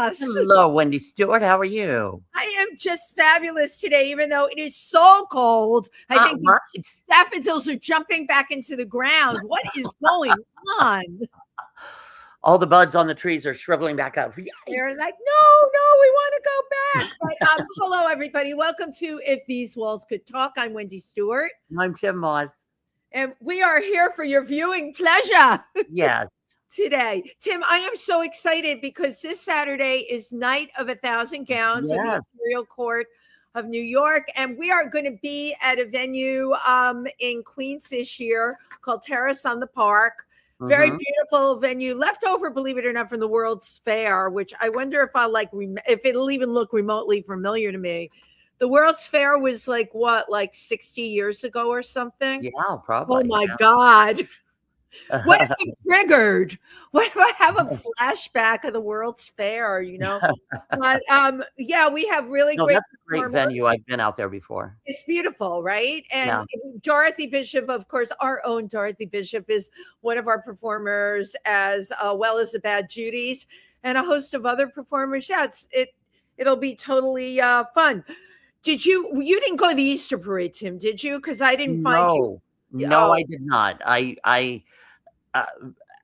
Moss. Hello, Wendy Stuart. How are you? I am just fabulous today, even though it is so cold. I think Right. the daffodils are jumping back into the ground. What is going on? All the buds on the trees are shriveling back up. They're Yikes. like, no, we want to go back. But hello, everybody. Welcome to If These Walls Could Talk. I'm Wendy Stuart. I'm Tym Moss. And we are here for your viewing pleasure. Yes. Today. Tim, I am so excited because this Saturday is Night of 1,000 Gowns with the Imperial Court of New York. And we are going to be at a venue in Queens this year called Terrace on the Park. Very beautiful venue, left over, believe it or not, from the World's Fair, which I wonder if I'll if it'll even look remotely familiar to me. The World's Fair was like 60 years ago or something? Yeah, probably. Oh my God. What if I'm triggered? What if I have a flashback of the World's Fair, But yeah, we have really great. That's a great venue. I've been out there before. It's beautiful, right? And Dorothy Bishop, of course, our own Dorothy Bishop is one of our performers, as well as the Bad Judies and a host of other performers. Yeah, it'll be totally fun. You didn't go to the Easter parade, Tim, did you? Because I didn't find you. No, I did not.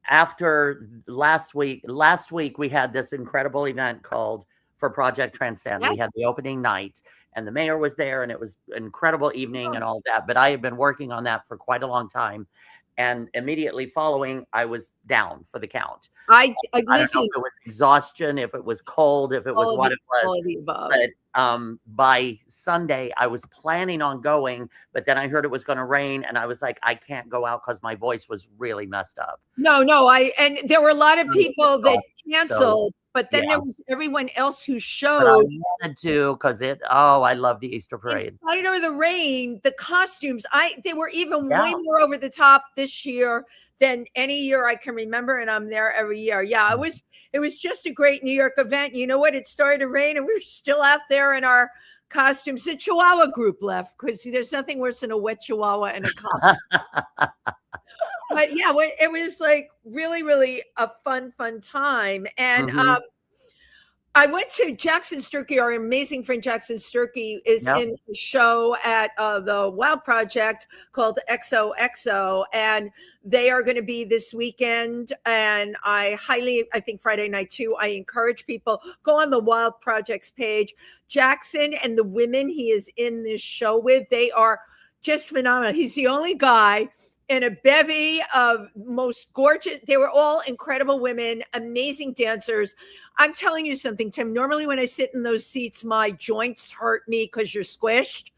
After last week we had this incredible event called For Project Transcend. Yes. We had the opening night and the mayor was there and it was an incredible evening and all that. But I had been working on that for quite a long time. And immediately following, I was down for the count. I don't know if it was exhaustion, if it was cold, if it was what it was. But by Sunday, I was planning on going, but then I heard it was going to rain, and I was like, I can't go out because my voice was really messed up. No, and there were a lot of people that canceled. But then there was everyone else who showed. But I wanted to because I love the Easter parade. In spite of the rain, the costumes, they were even way more over the top this year than any year I can remember, and I'm there every year. Yeah, it was just a great New York event. You know what? It started to rain, and we were still out there in our costumes. The Chihuahua group left because there's nothing worse than a wet Chihuahua and a cop. But yeah, it was like really, really a fun time. And I went to Jackson Sturkey, our amazing friend Jackson Sturkey is in a show at the Wild Project called XOXO. And they are going to be this weekend. And I think Friday night too, I encourage people, go on the Wild Project's page. Jackson and the women he is in this show with, they are just phenomenal. He's the only guy in a bevy of most gorgeous. They were all incredible women, amazing dancers. I'm telling you something, Tim. Normally when I sit in those seats, my joints hurt me because you're squished.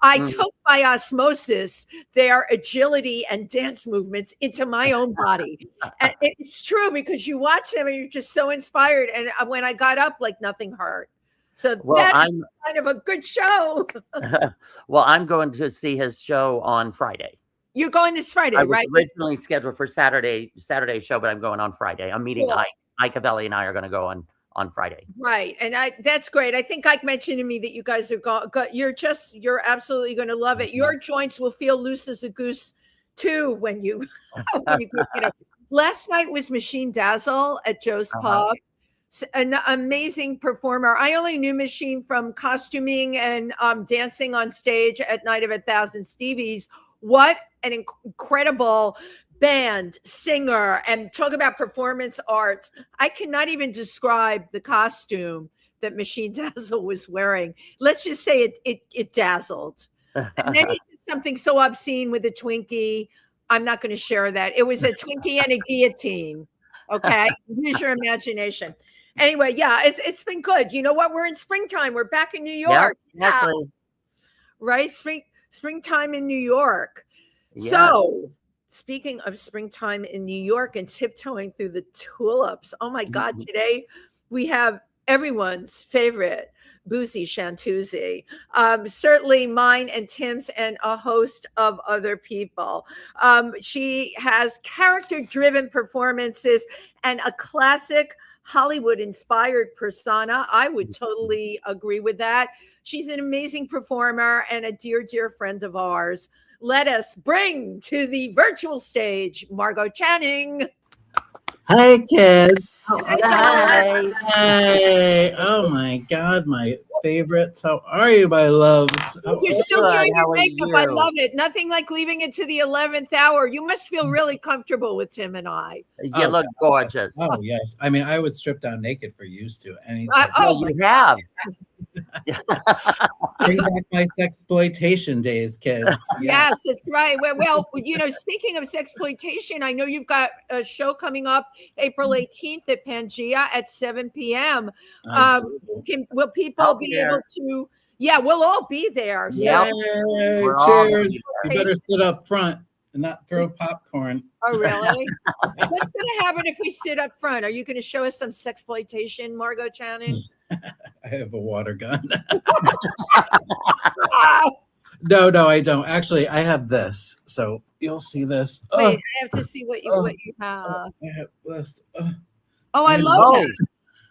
I took by osmosis their agility and dance movements into my own body. And it's true because you watch them and you're just so inspired. And when I got up, like nothing hurt. So that's kind of a good show. Well, I'm going to see his show on Friday. You're going this Friday, right? I was originally scheduled for Saturday show, but I'm going on Friday. I'm meeting Ike Cavelli and I are going to go on Friday. Right. And that's great. I think Ike mentioned to me that you guys are you're absolutely going to love it. Your joints will feel loose as a goose too when you go. Last night was Machine Dazzle at Joe's Pub. An amazing performer. I only knew Machine from costuming and dancing on stage at Night of 1,000 Stevies. What an incredible band, singer, and talk about performance art. I cannot even describe the costume that Machine Dazzle was wearing. Let's just say it dazzled. And then he did something so obscene with a Twinkie. I'm not going to share that. It was a Twinkie and a guillotine. Okay. Use your imagination. Anyway, yeah, it's been good. You know what? We're in springtime. We're back in New York. Yeah, exactly. Right? Springtime in New York. Yes. So speaking of springtime in New York and tiptoeing through the tulips, oh my God, today we have everyone's favorite Boozy Shantuzzi. Certainly mine and Tim's and a host of other people. She has character-driven performances and a classic Hollywood-inspired persona. I would totally agree with that. She's an amazing performer and a dear, dear friend of ours. Let us bring to the virtual stage, Margoh Channing. Hi, kids. Hi. Hey. Oh my God, my favorites. How are you, my loves? You're still Good. doing How your are makeup. I you? love it. Nothing like leaving it to the 11th hour. You must feel really comfortable with Tim and I. You look gorgeous. Oh yes. I mean, I would strip down naked for used to any. Oh, you have. Bring back my sexploitation days, kids. yes, that's right. Well, speaking of sexploitation, I know you've got a show coming up April 18th at Pangea at 7 p.m. Will people be able to? Yeah, we'll all be there. Yep. Yay, cheers. You better sit up front and not throw popcorn. Oh, really? What's going to happen if we sit up front? Are you going to show us some sexploitation, Margoh Channing? I have a water gun. No, I don't. Actually, I have this. So you'll see this. Wait, I have to see what you have. I have this. I love that.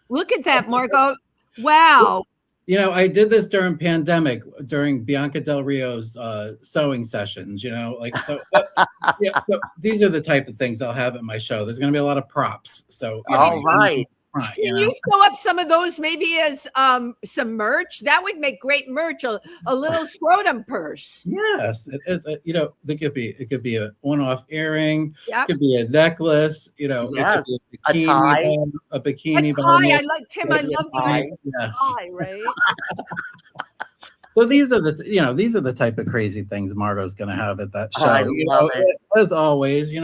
Look at that, Margoh. Wow. I did this during pandemic, during Bianca Del Rio's sewing sessions, so these are the type of things I'll have at my show. There's going to be a lot of props. So, all right. Can you sew up some of those maybe as some merch? That would make great merch, a little scrotum purse. Yes, it is. It could be a one-off earring. Yep. It could be a necklace. Yes. It could be A tie. a bikini. A tie. I like Tim. I love the tie. Yes. tie. Right. So these are the type of crazy things Margo's going to have at that show. I love it. As always,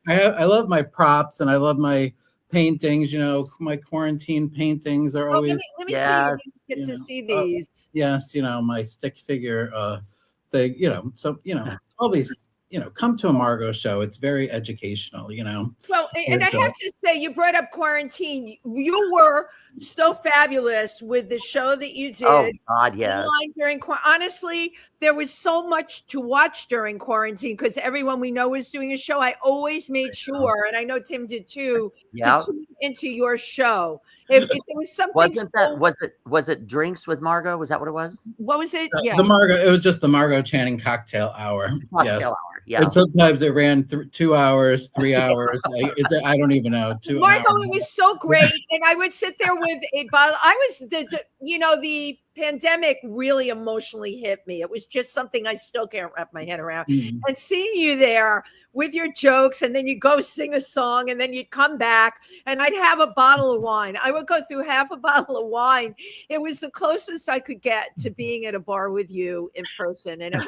I love my props and I love my paintings. My quarantine paintings are always. Let me see. Get to see these. Yes, my stick figure thing. So all these. Come to a Margoh show. It's very educational. Well, and I have to say, you brought up quarantine. You were so fabulous with the show that you did. Oh God, yes. Honestly, there was so much to watch during quarantine because everyone we know was doing a show. I always made sure, and I know Tim did too, to tune into your show. If there was something, was it Drinks with Margoh? Was that what it was? What was it? Yeah, it was just the Margoh Channing cocktail hour. Yeah. And sometimes it ran 2 hours, 3 hours. I don't even know. Margoh, it was so great, and I would sit there with a bottle. The pandemic really emotionally hit me. It was just something I still can't wrap my head around. Mm-hmm. And seeing you there with your jokes, and then you go sing a song, and then you'd come back, and I'd have a bottle of wine. I would go through half a bottle of wine. It was the closest I could get to being at a bar with you in person, and it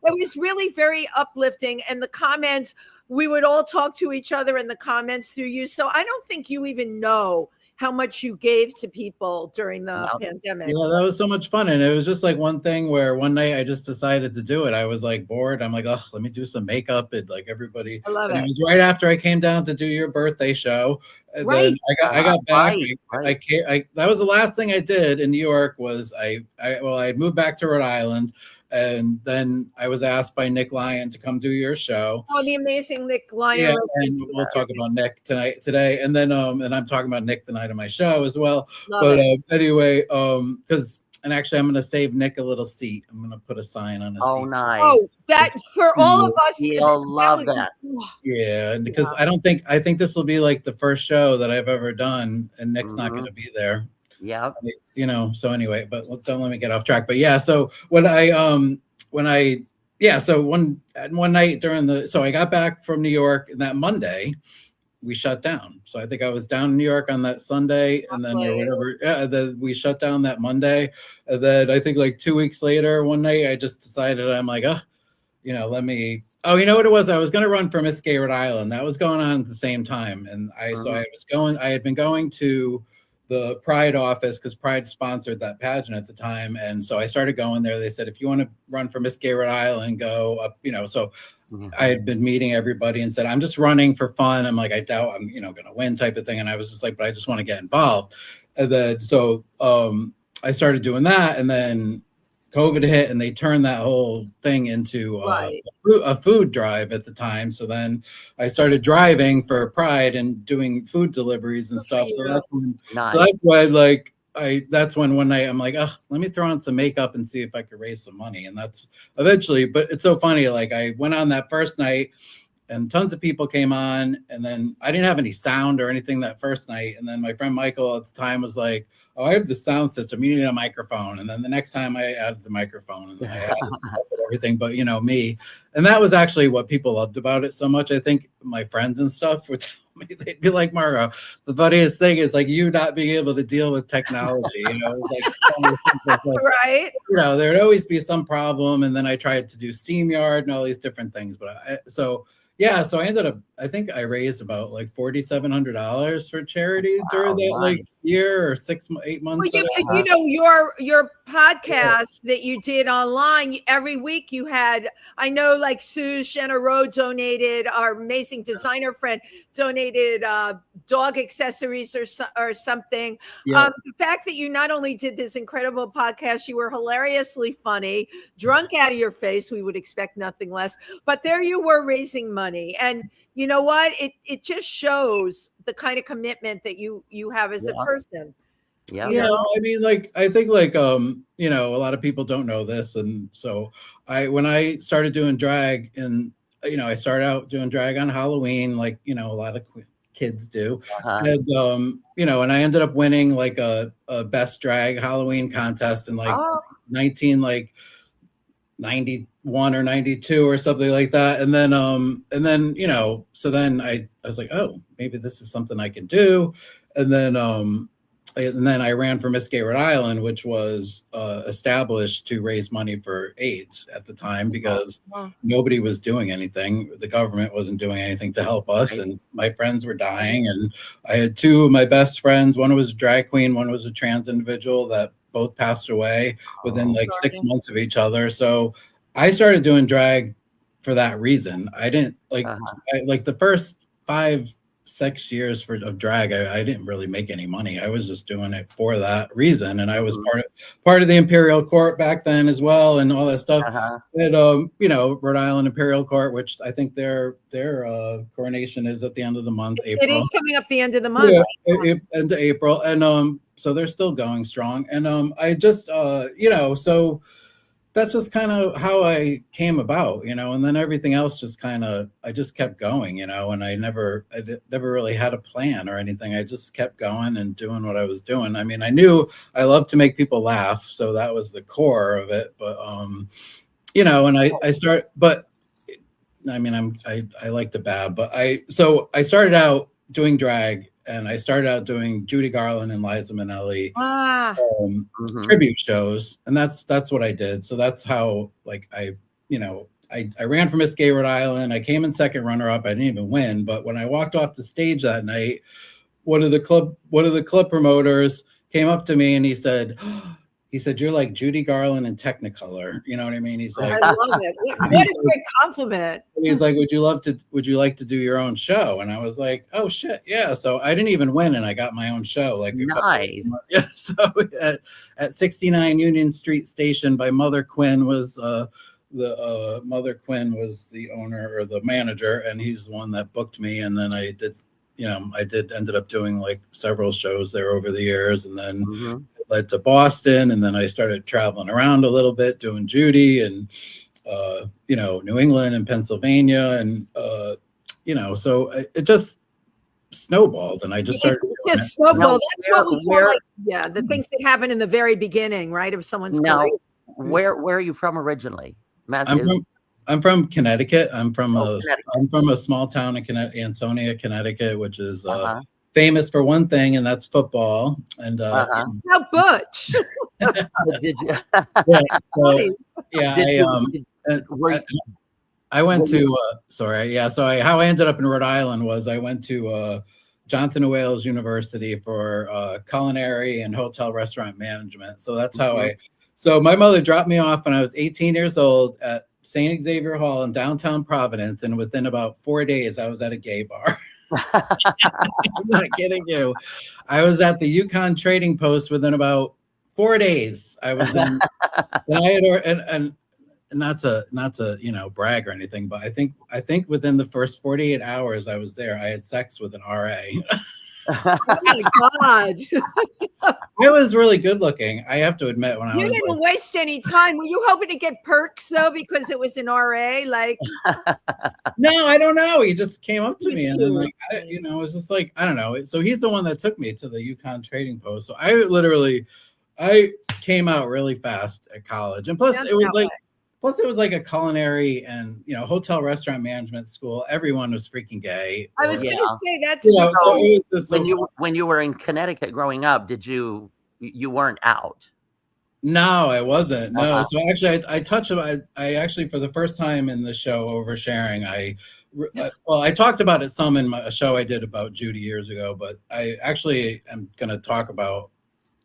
was really very uplifting. And the comments, we would all talk to each other in the comments through you. So I don't think you even know how much you gave to people during the pandemic. Yeah, that was so much fun. And it was just like one thing where one night I just decided to do it. I was like bored. I'm like, let me do some makeup. And like everybody. I love it. It was right after I came down to do your birthday show. And right. Then I got back. Right. That was the last thing I did in New York was I moved back to Rhode Island. And then I was asked by Nick Lyon to come do your show. Oh, the amazing Nick Lyon. Yeah, and we'll talk about Nick today. And then and I'm talking about Nick the night of my show as well. Anyway, because actually I'm going to save Nick a little seat. I'm going to put a sign on his seat. Oh, nice. Oh, that for all of us. You'll love that. Yeah, and because I think this will be like the first show that I've ever done, and Nick's not going to be there. Yeah. So anyway, but don't let me get off track. But yeah, so one night so I got back from New York, and that Monday we shut down. So I think I was down in New York on that Sunday, and then or whatever. Yeah, then we shut down that Monday. And then I think like 2 weeks later, one night I just decided I'm like, let me. Oh, you know what it was? I was going to run for Miss Gay Rhode Island. That was going on at the same time, and I had been going to the Pride office because Pride sponsored that pageant at the time. And so I started going there. They said, if you want to run for Miss Gay Rhode Island, go up, so I had been meeting everybody and said, I'm just running for fun. I'm like, I doubt I'm, going to win type of thing. And I was just like, but I just want to get involved. And then, so I started doing that. And then COVID hit and they turned that whole thing into a food drive at the time. So then I started driving for Pride and doing food deliveries and stuff. So that's when, that's when one night I'm like, let me throw on some makeup and see if I could raise some money. And that's eventually, but it's so funny. Like I went on that first night and tons of people came on, and then I didn't have any sound or anything that first night. And then my friend Michael at the time was like, "Oh, I have the sound system. You need a microphone." And then the next time I added the microphone, and I added everything, but me. And that was actually what people loved about it so much. I think my friends and stuff would tell me, they'd be like, "Margoh, the funniest thing is like you not being able to deal with technology." It's like, right. There'd always be some problem. And then I tried to do SteamYard and all these different things. But so I ended up, I think I raised about like $4,700 for charity during that like year or 8 months. Well, your podcast that you did online, every week you had, I know like Sue Shanna donated, our amazing designer friend donated dog accessories or something. The fact that you not only did this incredible podcast, you were hilariously funny, drunk out of your face, we would expect nothing less, but there you were raising money. And you know what? It just shows the kind of commitment that you have as a person. Yeah. I mean, like, I think like, a lot of people don't know this. And so when I started doing drag, and, I started out doing drag on Halloween, like, a lot of kids do. And, and I ended up winning like a best drag Halloween contest in like 91 or 92 or something like that. And then, so then I was like, oh, maybe this is something I can do. And then I ran for Miss Gay Rhode Island, which was established to raise money for AIDS at the time, because nobody was doing anything. The government wasn't doing anything to help us. And my friends were dying. And I had two of my best friends. One was a drag queen, one was a trans individual, that both passed away within like 6 months of each other. So I started doing drag for that reason. I didn't like, like the first 5-6 years of drag, I didn't really make any money. I was just doing it for that reason. And I was part of the Imperial Court back then as well, and all that stuff. And Rhode Island Imperial Court, which I think their coronation is at the end of the month. April. It is coming up the end of the month. End of April. And so they're still going strong. And I just so that's just kind of how I came about, and then everything else just I just kept going, and I never really had a plan or anything. I just kept going and doing what I was doing. I mean, I knew I loved to make people laugh, so that was the core of it. But and I like to bab, but I started out doing drag. And I started out doing Judy Garland and Liza Minnelli tribute shows, and that's what I did. So that's how I ran for Miss Gay Rhode Island. I came in second runner-up. I didn't even win, but when I walked off the stage that night, one of the club promoters came up to me and he said, "You're like Judy Garland in Technicolor." You know what I mean? He's like, "I love it. What a great compliment." He's like, "Would you like to do your own show?" And I was like, "Oh shit, yeah!" So I didn't even win, and I got my own show. Like, nice. So at 69 Union Street Station by Mother Quinn was Mother Quinn was the owner or the manager, and he's the one that booked me. And then I ended up doing like several shows there over the years, and then. Led to Boston, and then I started traveling around a little bit doing Judy and New England and Pennsylvania, and so it just snowballed, and I just started. It just snowballed. That's what we call the things that happen in the very beginning, right, of someone's career. Where are you from originally, Matt? I'm from Connecticut. I'm from a small town in Ansonia, Connecticut, which is famous for one thing, and that's football. And how butch. Did you? I went to how I ended up in Rhode Island was I went to Johnson & Wales University for culinary and hotel restaurant management. So that's how so my mother dropped me off when I was 18 years old at St. Xavier Hall in downtown Providence, and within about 4 days I was at a gay bar. I'm not kidding you. I was at the Yukon Trading Post within about 4 days. I was in, and not to brag or anything, but I think within the first 48 hours I was there, I had sex with an RA. Oh my God. I was really good looking. I have to admit, when I You was didn't waste any time. Were you hoping to get perks though because it was an RA? Like, no, I don't know. He just came up to He was me and then cute. it was just like, I don't know. So he's the one that took me to the Yukon Trading Post. So I came out really fast at college. And plus Sounds it was that like, way. a culinary and, hotel restaurant management school. Everyone was freaking gay. I was Yeah. going to say that's So it was just When you were in Connecticut growing up, did you weren't out? No, I wasn't. No. Uh-huh. So actually, I touched about. I actually, for the first time in the show, Oversharing, I talked about it some in a show I did about Judy years ago, but I actually am going to talk about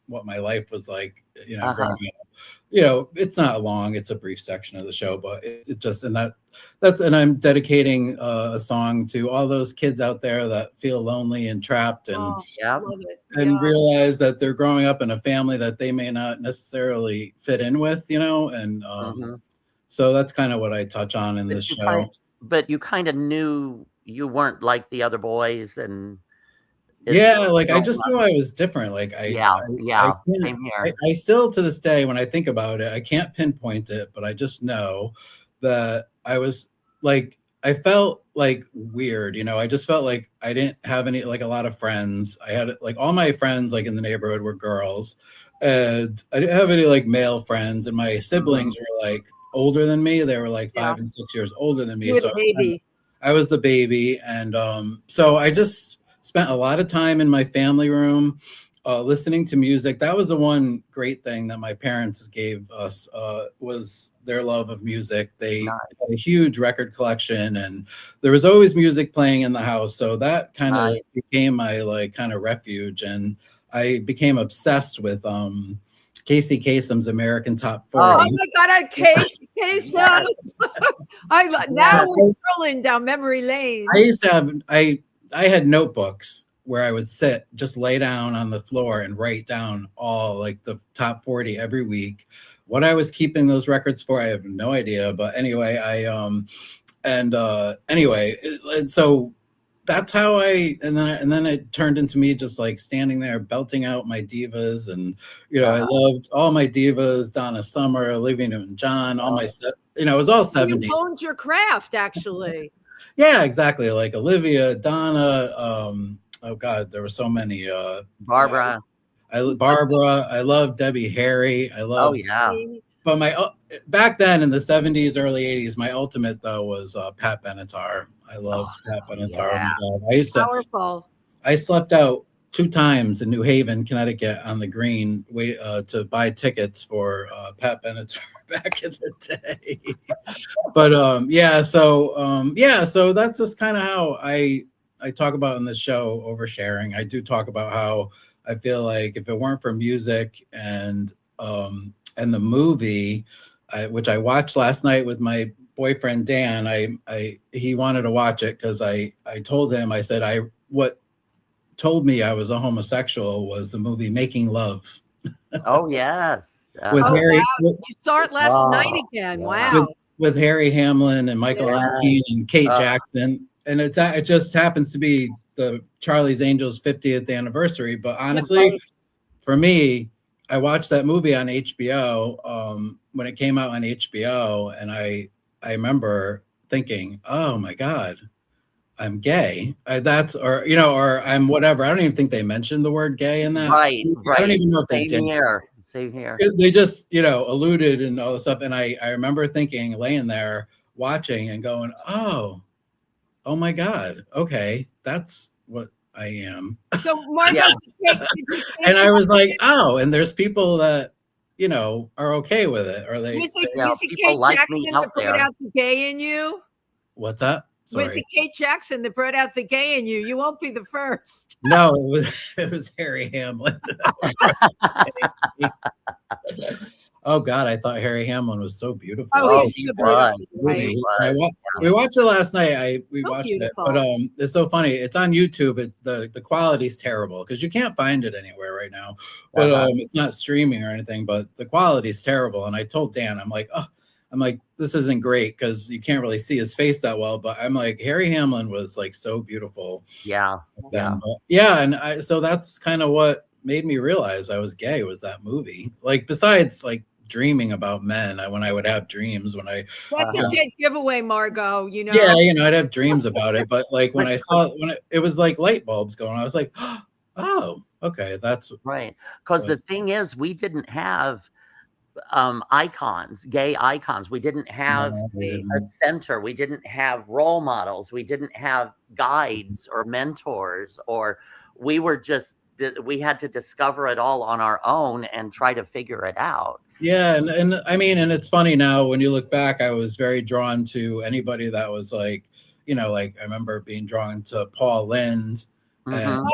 what my life was like, growing up. It's not long; it's a brief section of the show, but it just and I'm dedicating a song to all those kids out there that feel lonely and trapped and love it. and realize that they're growing up in a family that they may not necessarily fit in with, and so that's kind of what I touch on in this show. But you kind of knew you weren't like the other boys, and I just knew I was different. Like same here. I still, to this day, when I think about it, I can't pinpoint it, but I just know that I was like, I felt like weird, I just felt like I didn't have any, like a lot of friends. I had like all my friends like in the neighborhood were girls, and I didn't have any like male friends, and my siblings were like older than me. They were like 5 and 6 years older than me. You were the baby. I was the baby. And so I just spent a lot of time in my family room listening to music. That was the one great thing that my parents gave us was their love of music. They had a huge record collection, and there was always music playing in the house. So that kind of became my like kind of refuge. And I became obsessed with Casey Kasem's American Top 40. Oh my God, Casey Kasem. Now we're scrolling down memory lane. I used to have I had notebooks where I would sit, just lay down on the floor and write down all like the top 40 every week. What I was keeping those records for, I have no idea. But anyway, so that's how and then it turned into me just like standing there belting out my divas, and I loved all my divas: Donna Summer, Olivia Newton-John, all my it was all 70s. You honed your craft, actually. Yeah, exactly. Like Olivia, Donna, oh God, there were so many. Barbara. I love Debbie Harry. I love. Oh yeah. But back then in the 70s, early 80s, my ultimate though was Pat Benatar. I loved Pat Benatar. Yeah. I used to. Powerful. I slept out 2 times in New Haven, Connecticut, on the green to buy tickets for Pat Benatar back in the day. But so that's just kind of how I talk about in the show, Oversharing. I do talk about how I feel like if it weren't for music and the movie, which I watched last night with my boyfriend Dan, he wanted to watch it because I told him, I said, what told me I was a homosexual was the movie Making Love. Oh yes. With Harry, wow. You saw it last night again. Wow. With Harry Hamlin and Michael Arnkein and Kate Jackson, and it just happens to be the Charlie's Angels 50th anniversary. But honestly, for me, I watched that movie on HBO when it came out on HBO, and I remember thinking, oh my God, I'm gay. Or I'm whatever. I don't even think they mentioned the word gay in that. Right. I don't even know if they did. Same here. They just, alluded and all this stuff. And I remember thinking, laying there watching and going, oh my God. Okay. That's what I am. So Margoh, and I was like, oh, and there's people that, are okay with it. Or they was it Kate Jackson that brought out the gay in you? What's that? Sorry. Was it Kate Jackson that brought out the gay in you? You won't be the first. No, it was Harry Hamlin. Oh God, I thought Harry Hamlin was so beautiful. Oh, he's so beautiful. Right? We watched it last night. We watched beautiful. It, but it's so funny. It's on YouTube. The quality's terrible because you can't find it anywhere right now. But it's not streaming or anything. But the quality's terrible. And I told Dan, I'm like, oh, I'm like, this isn't great because you can't really see his face that well. But I'm like, Harry Hamlin was like so beautiful. Yeah. Then. Yeah. And so that's kind of what made me realize I was gay, was that movie. Like, besides like dreaming about men, when I would have dreams when I that's a dead giveaway, Margoh, you know. Yeah, I'd have dreams about it, but like when I saw it was like light bulbs going, I was like, oh, okay, that's right. Because the thing is, we didn't have icons, gay icons. We didn't have a center. We didn't have role models. We didn't have guides or mentors, or we had to discover it all on our own and try to figure it out. Yeah, and I mean, and it's funny now when you look back, I was very drawn to anybody that was like, like I remember being drawn to Paul Lynde, and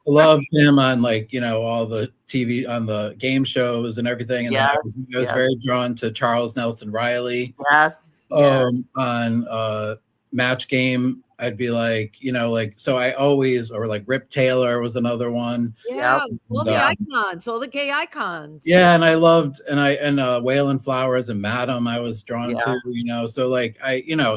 loved him on like, all the TV, on the game shows and everything. And then I was very drawn to Charles Nelson Riley. On Match Game. I'd be like, so I always, or like Rip Taylor was another one. Yeah, all the icons, all the gay icons. Yeah, and I loved, and Waylon Flowers and Madam I was drawn to, so like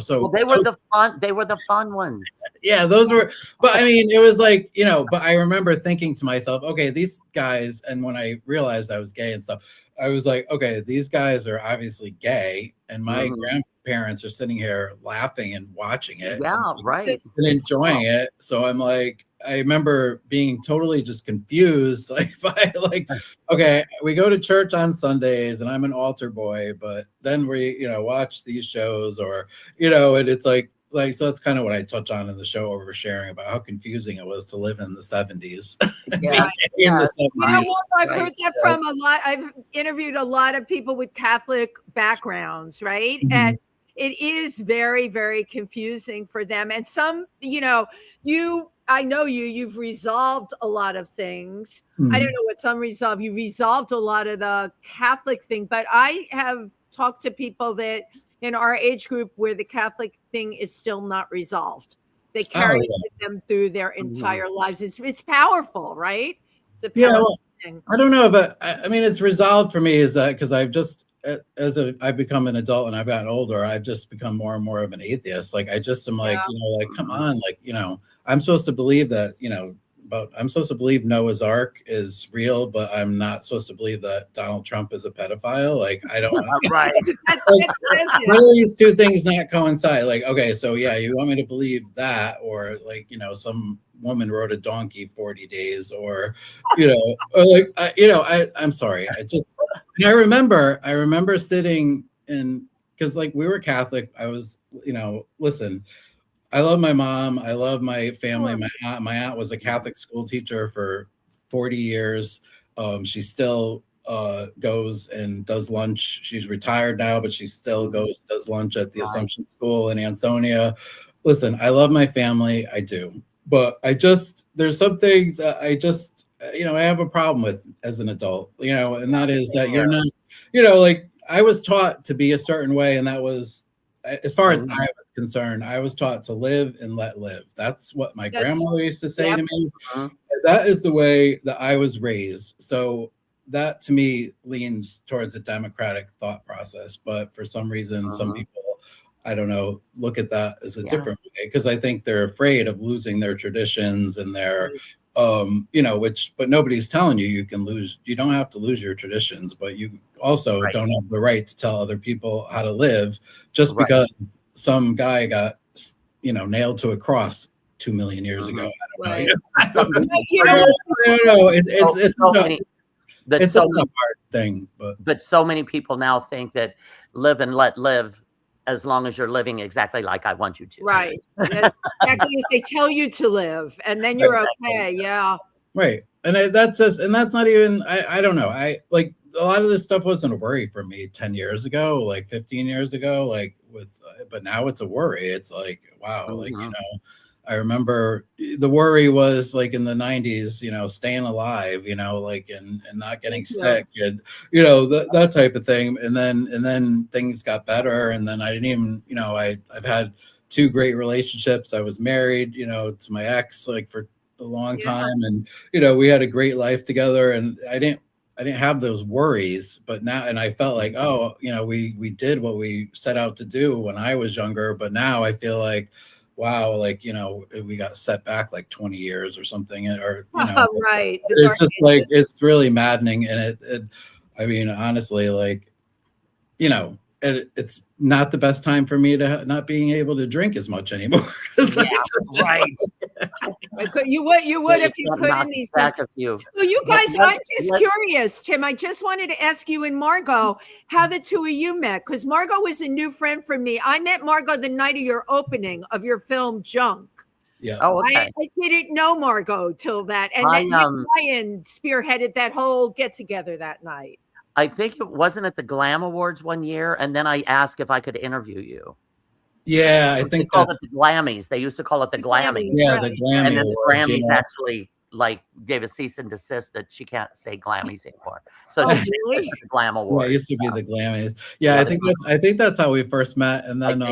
so they were the fun ones. Yeah, those were, but I mean, it was like, but I remember thinking to myself, okay, these guys, and when I realized I was gay and stuff, I was like, okay, these guys are obviously gay, and my grandparents are sitting here laughing and watching it. Yeah, right. And enjoying it. So I'm like, I remember being totally just confused. Like, okay, we go to church on Sundays and I'm an altar boy, but then we, watch these shows, or, and it's like, so that's kind of what I touch on in the show, oversharing about how confusing it was to live in the 70s. In the 70s. I've heard that from a lot. I've interviewed a lot of people with Catholic backgrounds, right? And it is very, very confusing for them. And some, I know you've resolved a lot of things. I don't know what's unresolved. You resolved a lot of the Catholic thing, but I have talked to people that in our age group where the Catholic thing is still not resolved. They carry them through their entire lives. It's powerful, right? It's a powerful thing. I don't know, but I mean, it's resolved for me is that because I've just, I've become an adult and I've gotten older, I've just become more and more of an atheist. Like, I just am like, come on, like, I'm supposed to believe that, I'm supposed to believe Noah's Ark is real, but I'm not supposed to believe that Donald Trump is a pedophile. Like, I don't right. How do these two things not coincide? Like, okay, so yeah, you want me to believe that, or like, some woman rode a donkey 40 days, or, or like, I'm sorry. I remember sitting in, because like we were Catholic. I was, listen, I love my mom. I love my family. My aunt was a Catholic school teacher for 40 years. She still goes and does lunch. She's retired now, but she still goes, does lunch at the Assumption School in Ansonia. Listen, I love my family. I do. But there's some things I just, I have a problem with as an adult, and that is that you're not, like I was taught to be a certain way. And that was, as far as I was concerned, I was taught to live and let live. That's what my grandmother used to say to me. That is the way that I was raised. So that to me leans towards a democratic thought process. But for some reason, some people, I don't know, look at that as a different way, because I think they're afraid of losing their traditions and their but nobody's telling you you don't have to lose your traditions, but you also don't have the right to tell other people how to live just because some guy got, nailed to a cross 2 million years ago. I don't know. It's so many hard thing, but so many people now think that live and let live, as long as you're living exactly like I want you to. Right. That's exactly as they tell you to live, and then you're okay. Yeah. Right. And that's not even, I don't know. I like a lot of this stuff wasn't a worry for me 10 years ago, like 15 years ago, like but now it's a worry. It's like, wow. Like, I remember the worry was like in the 90s, staying alive, like, and not getting sick, and, that type of thing. And then things got better. And then I didn't even, I've had 2 great relationships. I was married, to my ex, like for a long time. And, we had a great life together, and didn't have those worries, but now, and I felt like, oh, we did what we set out to do when I was younger, but now I feel like, wow, like, we got set back like 20 years or something, or, right. It's just like, it's really maddening. And I mean, honestly, like, it's not the best time for me to not being able to drink as much anymore. Right. You would if you could in these times. So you guys, I'm just curious, Tim. I just wanted to ask you and Margoh how the two of you met, because Margoh was a new friend for me. I met Margoh the night of your opening of your film Junk. Yeah. Oh, okay. I didn't know Margoh till that, and then Ryan spearheaded that whole get together that night. I think it wasn't at the Glam Awards one year, and then I asked if I could interview you. Yeah, I think they called it the Glammies. They used to call it the Glammies. Yeah, the Glammy and then Awards, the Grammys actually like gave a cease and desist that she can't say Glammies anymore. So she changed it to the Glam Awards. Yeah, it used to be the Glammies. Yeah, I think that's how we first met. And then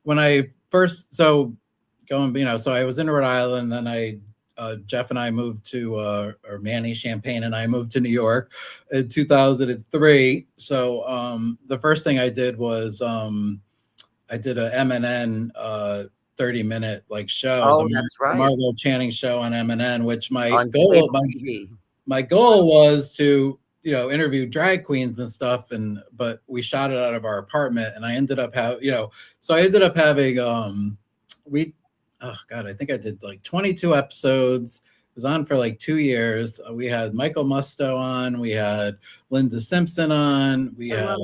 when I first so I was in Rhode Island, then Jeff and I moved to, or Manny Champagne and I moved to New York in 2003. So the first thing I did was I did a MNN 30-minute like show. Oh, that's right. Margoh Channing show on MNN, which my goal was to interview drag queens and stuff, but we shot it out of our apartment, and I ended up having I think I did like 22 episodes. It was on for like 2 years. We had Michael Musto on, we had Linda Simpson on, we had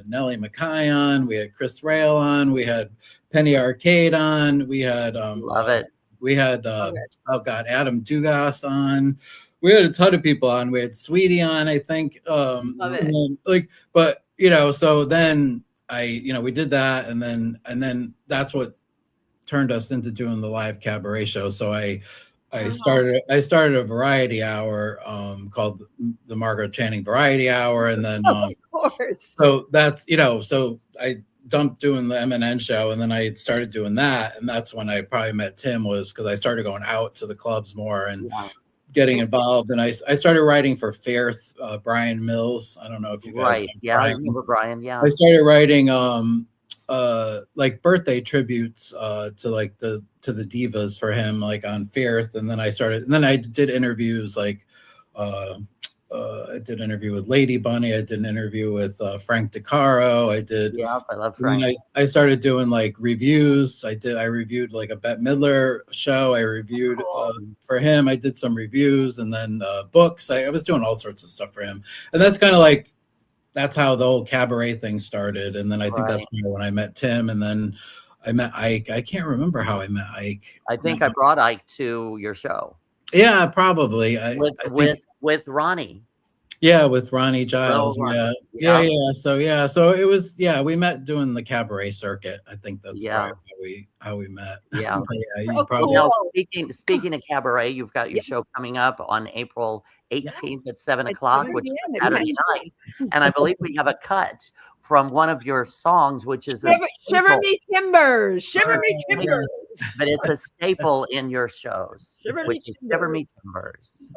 Nellie McKay on, we had Chris Rail on, we had Penny Arcade on, we had we had Adam Dugas on. We had a ton of people on. We had Sweetie on, I think. So then we did that, and then that's what turned us into doing the live cabaret show. So I started a variety hour called the Margoh Channing Variety Hour, and then of course. So that's so I dumped doing the MNN show, and then I started doing that, and that's when I probably met Tim, was because I started going out to the clubs more and getting involved, and I started writing for Fairth, Brian Mills. I don't know if you guys know Brian. I remember Brian. Yeah, I started writing like birthday tributes to the divas for him, like on Fairth, and then I did interviews like I did an interview with Lady Bunny. I did an interview with Frank DeCaro. I love Frank. I started doing like reviews. I reviewed like a Bette Midler show. I reviewed for him. I did some reviews, and then books. I was doing all sorts of stuff for him, and that's kind of that's how the whole cabaret thing started. And then I think that's when I met Tim, and then I met Ike. I can't remember how I met Ike. I think I brought Ike to your show. Yeah, probably. With Ronnie. Yeah, with Ronnie Giles. Yeah. So it was, we met doing the cabaret circuit. I think that's probably how we met. Yeah. Cool. Speaking of cabaret, you've got your show coming up on April 18th at 7 o'clock, which is Saturday night. And I believe we have a cut from one of your songs, which is Shiver Me Timbers. Shiver Me Timbers. But it's a staple in your shows, Shiver Me Timbers.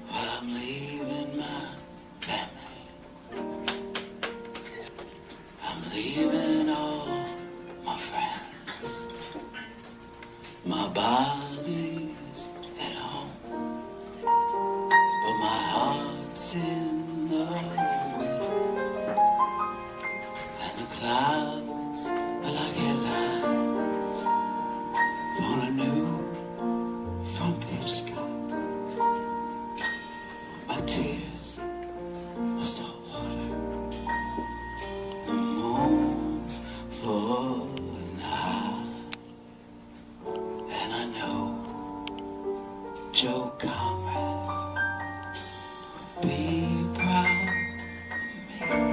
I'm leaving my family. I'm leaving all my friends. My body's at home, but my heart's in the wind. And the clouds are like headlines on a new front page sky. My tears are salt water. The moon's falling high, and I know Joe Conrad will be proud of me.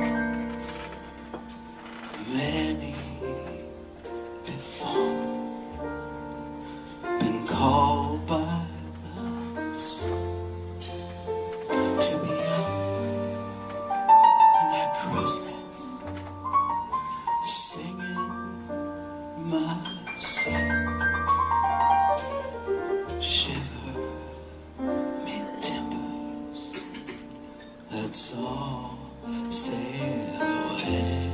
Many before been called by the sun to be let's all sail away.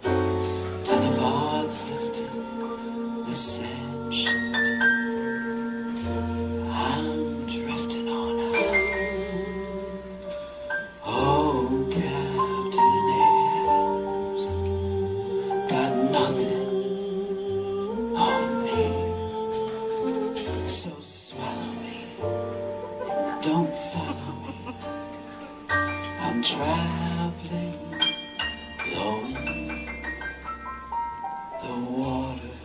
And the fog's lifted, the sand shifted. I'm drifting on out. Oh, Captain Air's got nothing on me. So swallow me, don't follow me. I'm traveling alone. The water's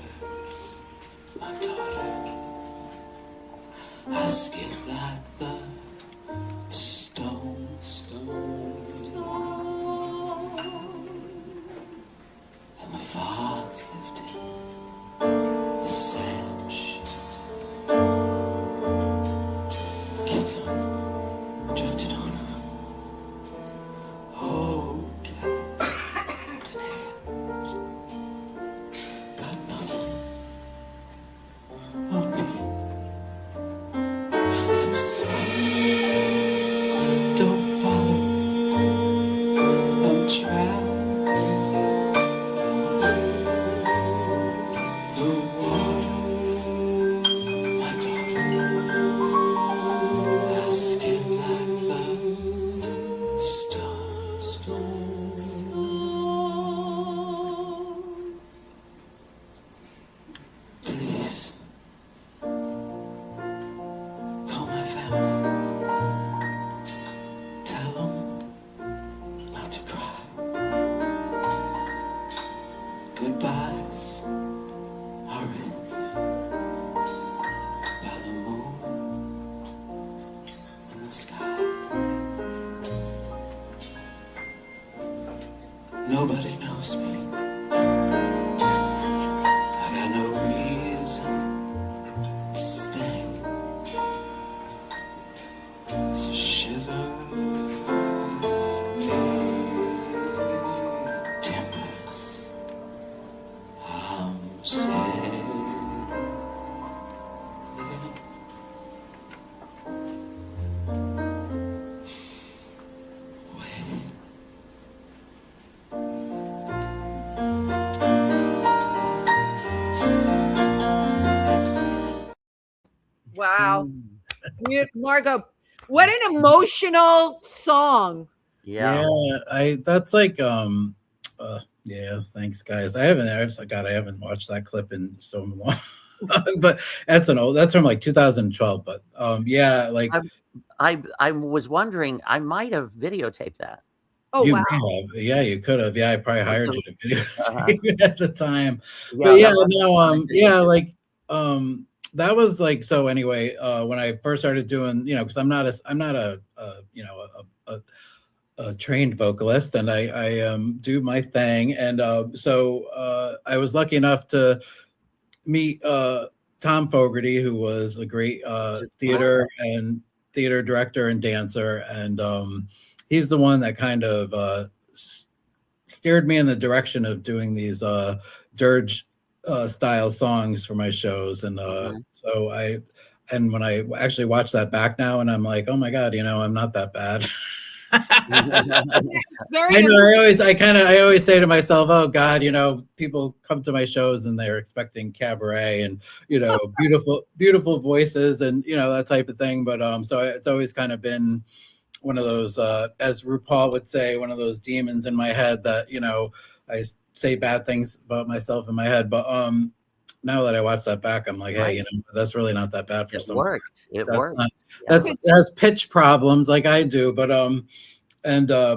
my daughter. I skip like the stone, and the fog's lifted, the sand shifted. Kids are drifted on out. Oh, Captain Air's got nothing on me. So sorry, don't follow. I'm traveling. The water's my daughter. I skip like the stars. Please call my family. Tell them not to cry. Goodbyes are written by the moon in the sky. Nobody knows me. I got no reason to stay. So shiver me timbers. I'm sailing away. Wow. Margoh, what an emotional song. Yeah. That's like yeah, thanks guys. I haven't watched that clip in so long. But that's from like 2012. But yeah, like I was wondering, I might have videotaped that. Oh, you wow. may have. Yeah, you could have. Yeah, I probably hired you to videotape Uh-huh. at the time. Yeah, But yeah, that was no, my yeah, video. like that was like, so anyway, when I first started doing, because I'm not a trained vocalist, and I do my thing, and so I was lucky enough to meet Tom Fogarty, who was a great theater director and dancer, and he's the one that kind of steered me in the direction of doing these dirge style songs for my shows, and so and when I actually watch that back now, and I'm like, oh my god, I'm not that bad. Very I know. I always say to myself, "Oh God, people come to my shows and they're expecting cabaret and beautiful voices and that type of thing." But so it's always kind of been one of those, as RuPaul would say, one of those demons in my head that I say bad things about myself in my head. But now that I watch that back, I'm like, hey, that's really not that bad for someone. It worked. That has pitch problems like I do, but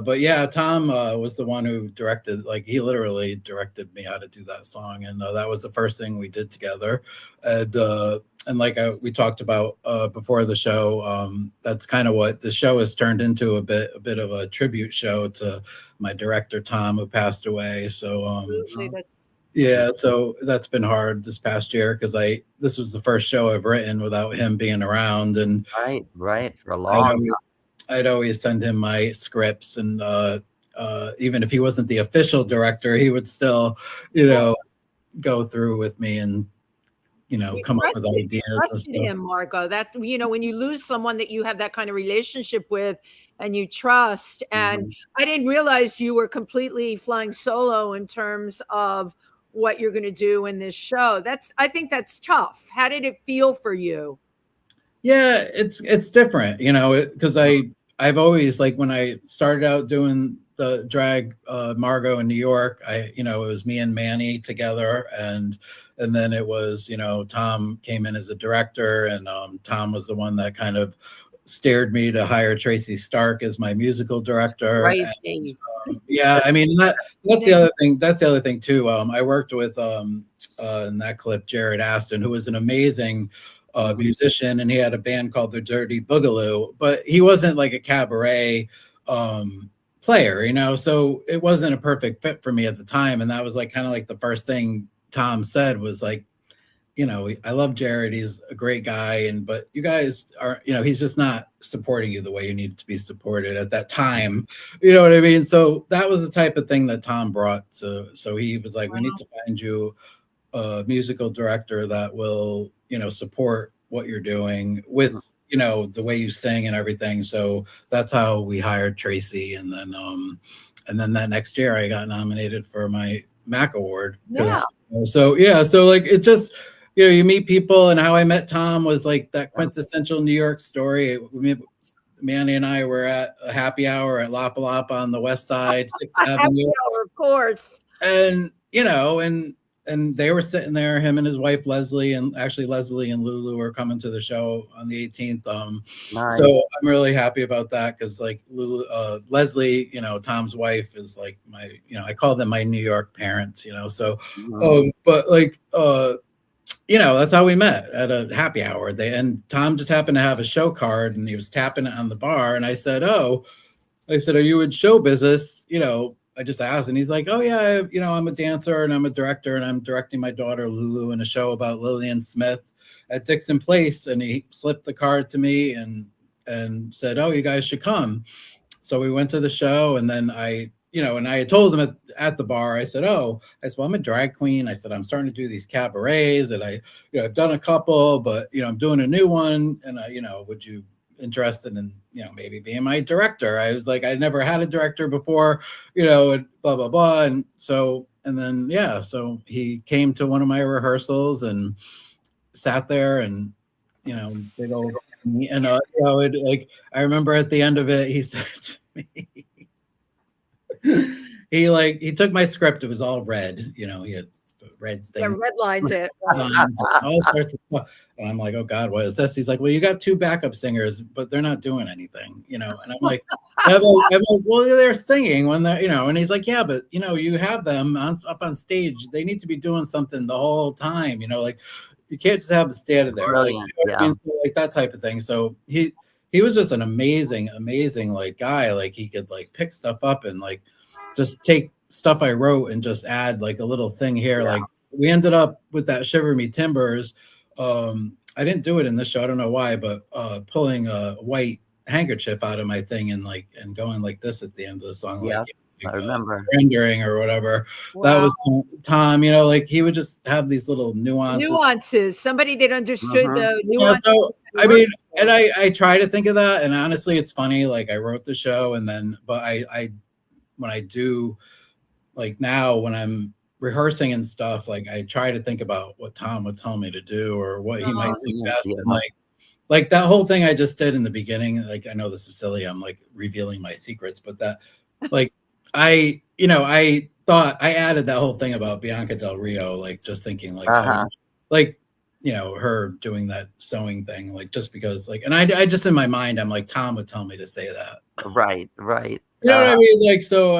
but yeah, Tom was the one who directed, like he literally directed me how to do that song, and that was the first thing we did together, and like we talked about before the show, that's kind of what the show has turned into, a bit of a tribute show to my director Tom, who passed away. So yeah, so that's been hard this past year because this was the first show I've written without him being around, and right for a long time. I'd always send him my scripts, and even if he wasn't the official director, he would still, go through with me and come up with ideas. Trusted him, Margoh. That, when you lose someone that you have that kind of relationship with and you trust, and I didn't realize you were completely flying solo in terms of what you're going to do in this show. I think that's tough. How did it feel for you? Yeah, it's different, because I've always, like, when I started out doing the drag Margoh in New York, it was me and Manny together, and then it was, Tom came in as a director, and Tom was the one that kind of steered me to hire Tracy Stark as my musical director. Right. Yeah, I mean, that's the other thing. That's the other thing too. I worked with in that clip Jared Aston, who was an amazing musician, and he had a band called the Dirty Boogaloo, but he wasn't like a cabaret player, so it wasn't a perfect fit for me at the time. And that was like kind of like the first thing Tom said was like, I love Jared, he's a great guy, but you guys are, he's just not supporting you the way you need to be supported at that time. You know what I mean? So that was the type of thing that Tom brought. So he was like, we need to find you a musical director that will, support what you're doing with, the way you sing and everything. So that's how we hired Tracy. And then that next year I got nominated for my MAC award. Yeah. So like, it just, you meet people, and how I met Tom was like that quintessential New York story. Manny and I were at a happy hour at Lapa Lapa on the West Side, 6th Avenue. Of course. And, and they were sitting there, him and his wife, Leslie, and actually Leslie and Lulu were coming to the show on the 18th. Nice. So I'm really happy about that, because like Leslie, Tom's wife is like my, I call them my New York parents, so, but like, that's how we met, at a happy hour. And Tom just happened to have a show card, and he was tapping it on the bar. And I said, are you in show business? I just asked, and he's like, oh yeah, I'm a dancer and I'm a director, and I'm directing my daughter Lulu in a show about Lillian Smith at Dixon Place. And he slipped the card to me and said, oh, you guys should come. So we went to the show, and then I had told him at the bar, I said, well, I'm a drag queen. I said, I'm starting to do these cabarets, and I've done a couple, but, I'm doing a new one. And would you interested in, maybe being my director? I was like, I never had a director before, and blah, blah, blah. And so, and then, so he came to one of my rehearsals and sat there, and, big old, and, I remember at the end of it, he said to me, he took my script. It was all red, he had red thing. Yeah, red lines it. All sorts of stuff. And I'm like, oh God, what is this? He's like, well, you got 2 backup singers, but they're not doing anything, And I'm like, well, they're singing when they're, and he's like, yeah, but you have them up on stage. They need to be doing something the whole time, like you can't just have them standing there, like that type of thing. So he was just an amazing like guy. Like he could like pick stuff up and like just take stuff I wrote and just add like a little thing here. Yeah. Like we ended up with that Shiver Me Timbers. I didn't do it in this show. I don't know why, but pulling a white handkerchief out of my thing and going like this at the end of the song. Yeah, like, I remember. Surrendering or whatever. Wow. That was Tom, like he would just have these little nuances. Somebody that understood the nuances. Yeah, so, I mean, and I try to think of that. And honestly, it's funny. Like I wrote the show but I when I do, like now when I'm rehearsing and stuff, like I try to think about what Tom would tell me to do or what he might suggest. Yeah. And like that whole thing I just did in the beginning, like I know this is silly, I'm like revealing my secrets, but that like I thought I added that whole thing about Bianca Del Rio, like just thinking like her doing that sewing thing, like just because like, and I just in my mind, I'm like, Tom would tell me to say that. Right. You know what I mean? Like, so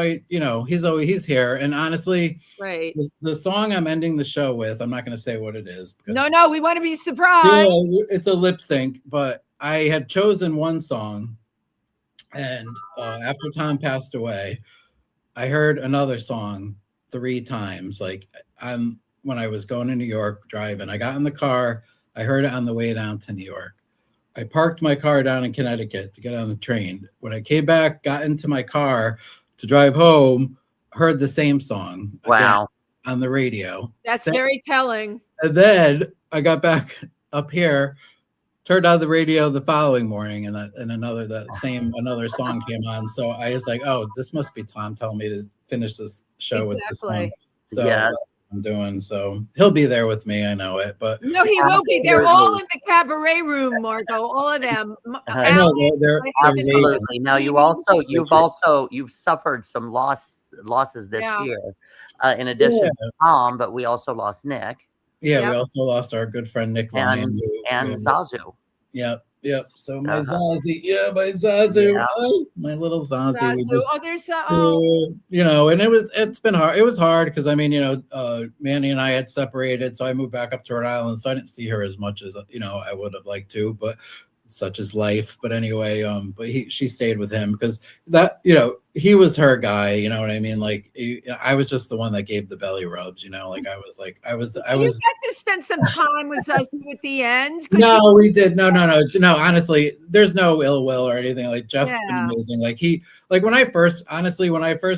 he's here. And honestly, right. The song I'm ending the show with, I'm not going to say what it is. No, we want to be surprised. It's a lip sync, but I had chosen one song. And after Tom passed away, I heard another song 3 times. Like when I was going to New York driving, I got in the car. I heard it on the way down to New York. I parked my car down in Connecticut to get on the train. When I came back, got into my car to drive home, heard the same song. Wow. On the radio. That's very telling. And then I got back up here, turned on the radio the following morning, and another song came on. So I was like, oh, this must be Tom telling me to finish this show with this song. So Yes. I'm doing. So he'll be there with me. I know it, but no, he will be. They're all in the cabaret room, Margoh. All of them. I know they're Absolutely. Now you've suffered some losses this year, in addition to Tom, but we also lost Nick. Yeah, we also lost our good friend Nick Lyon and Zazu. Yep. So my Zazie, my Zazu, my little Zazie. And it's been hard. It was hard because Manny and I had separated, so I moved back up to Rhode Island, so I didn't see her as much as I would have liked to, but such is life. But anyway, she stayed with him because that he was her guy. You know what I mean? Like I was just the one that gave the belly rubs. I was. You got to spend some time with us at the end. No, we did. No. Honestly, there's no ill will or anything. Like Jeff's been amazing. When I first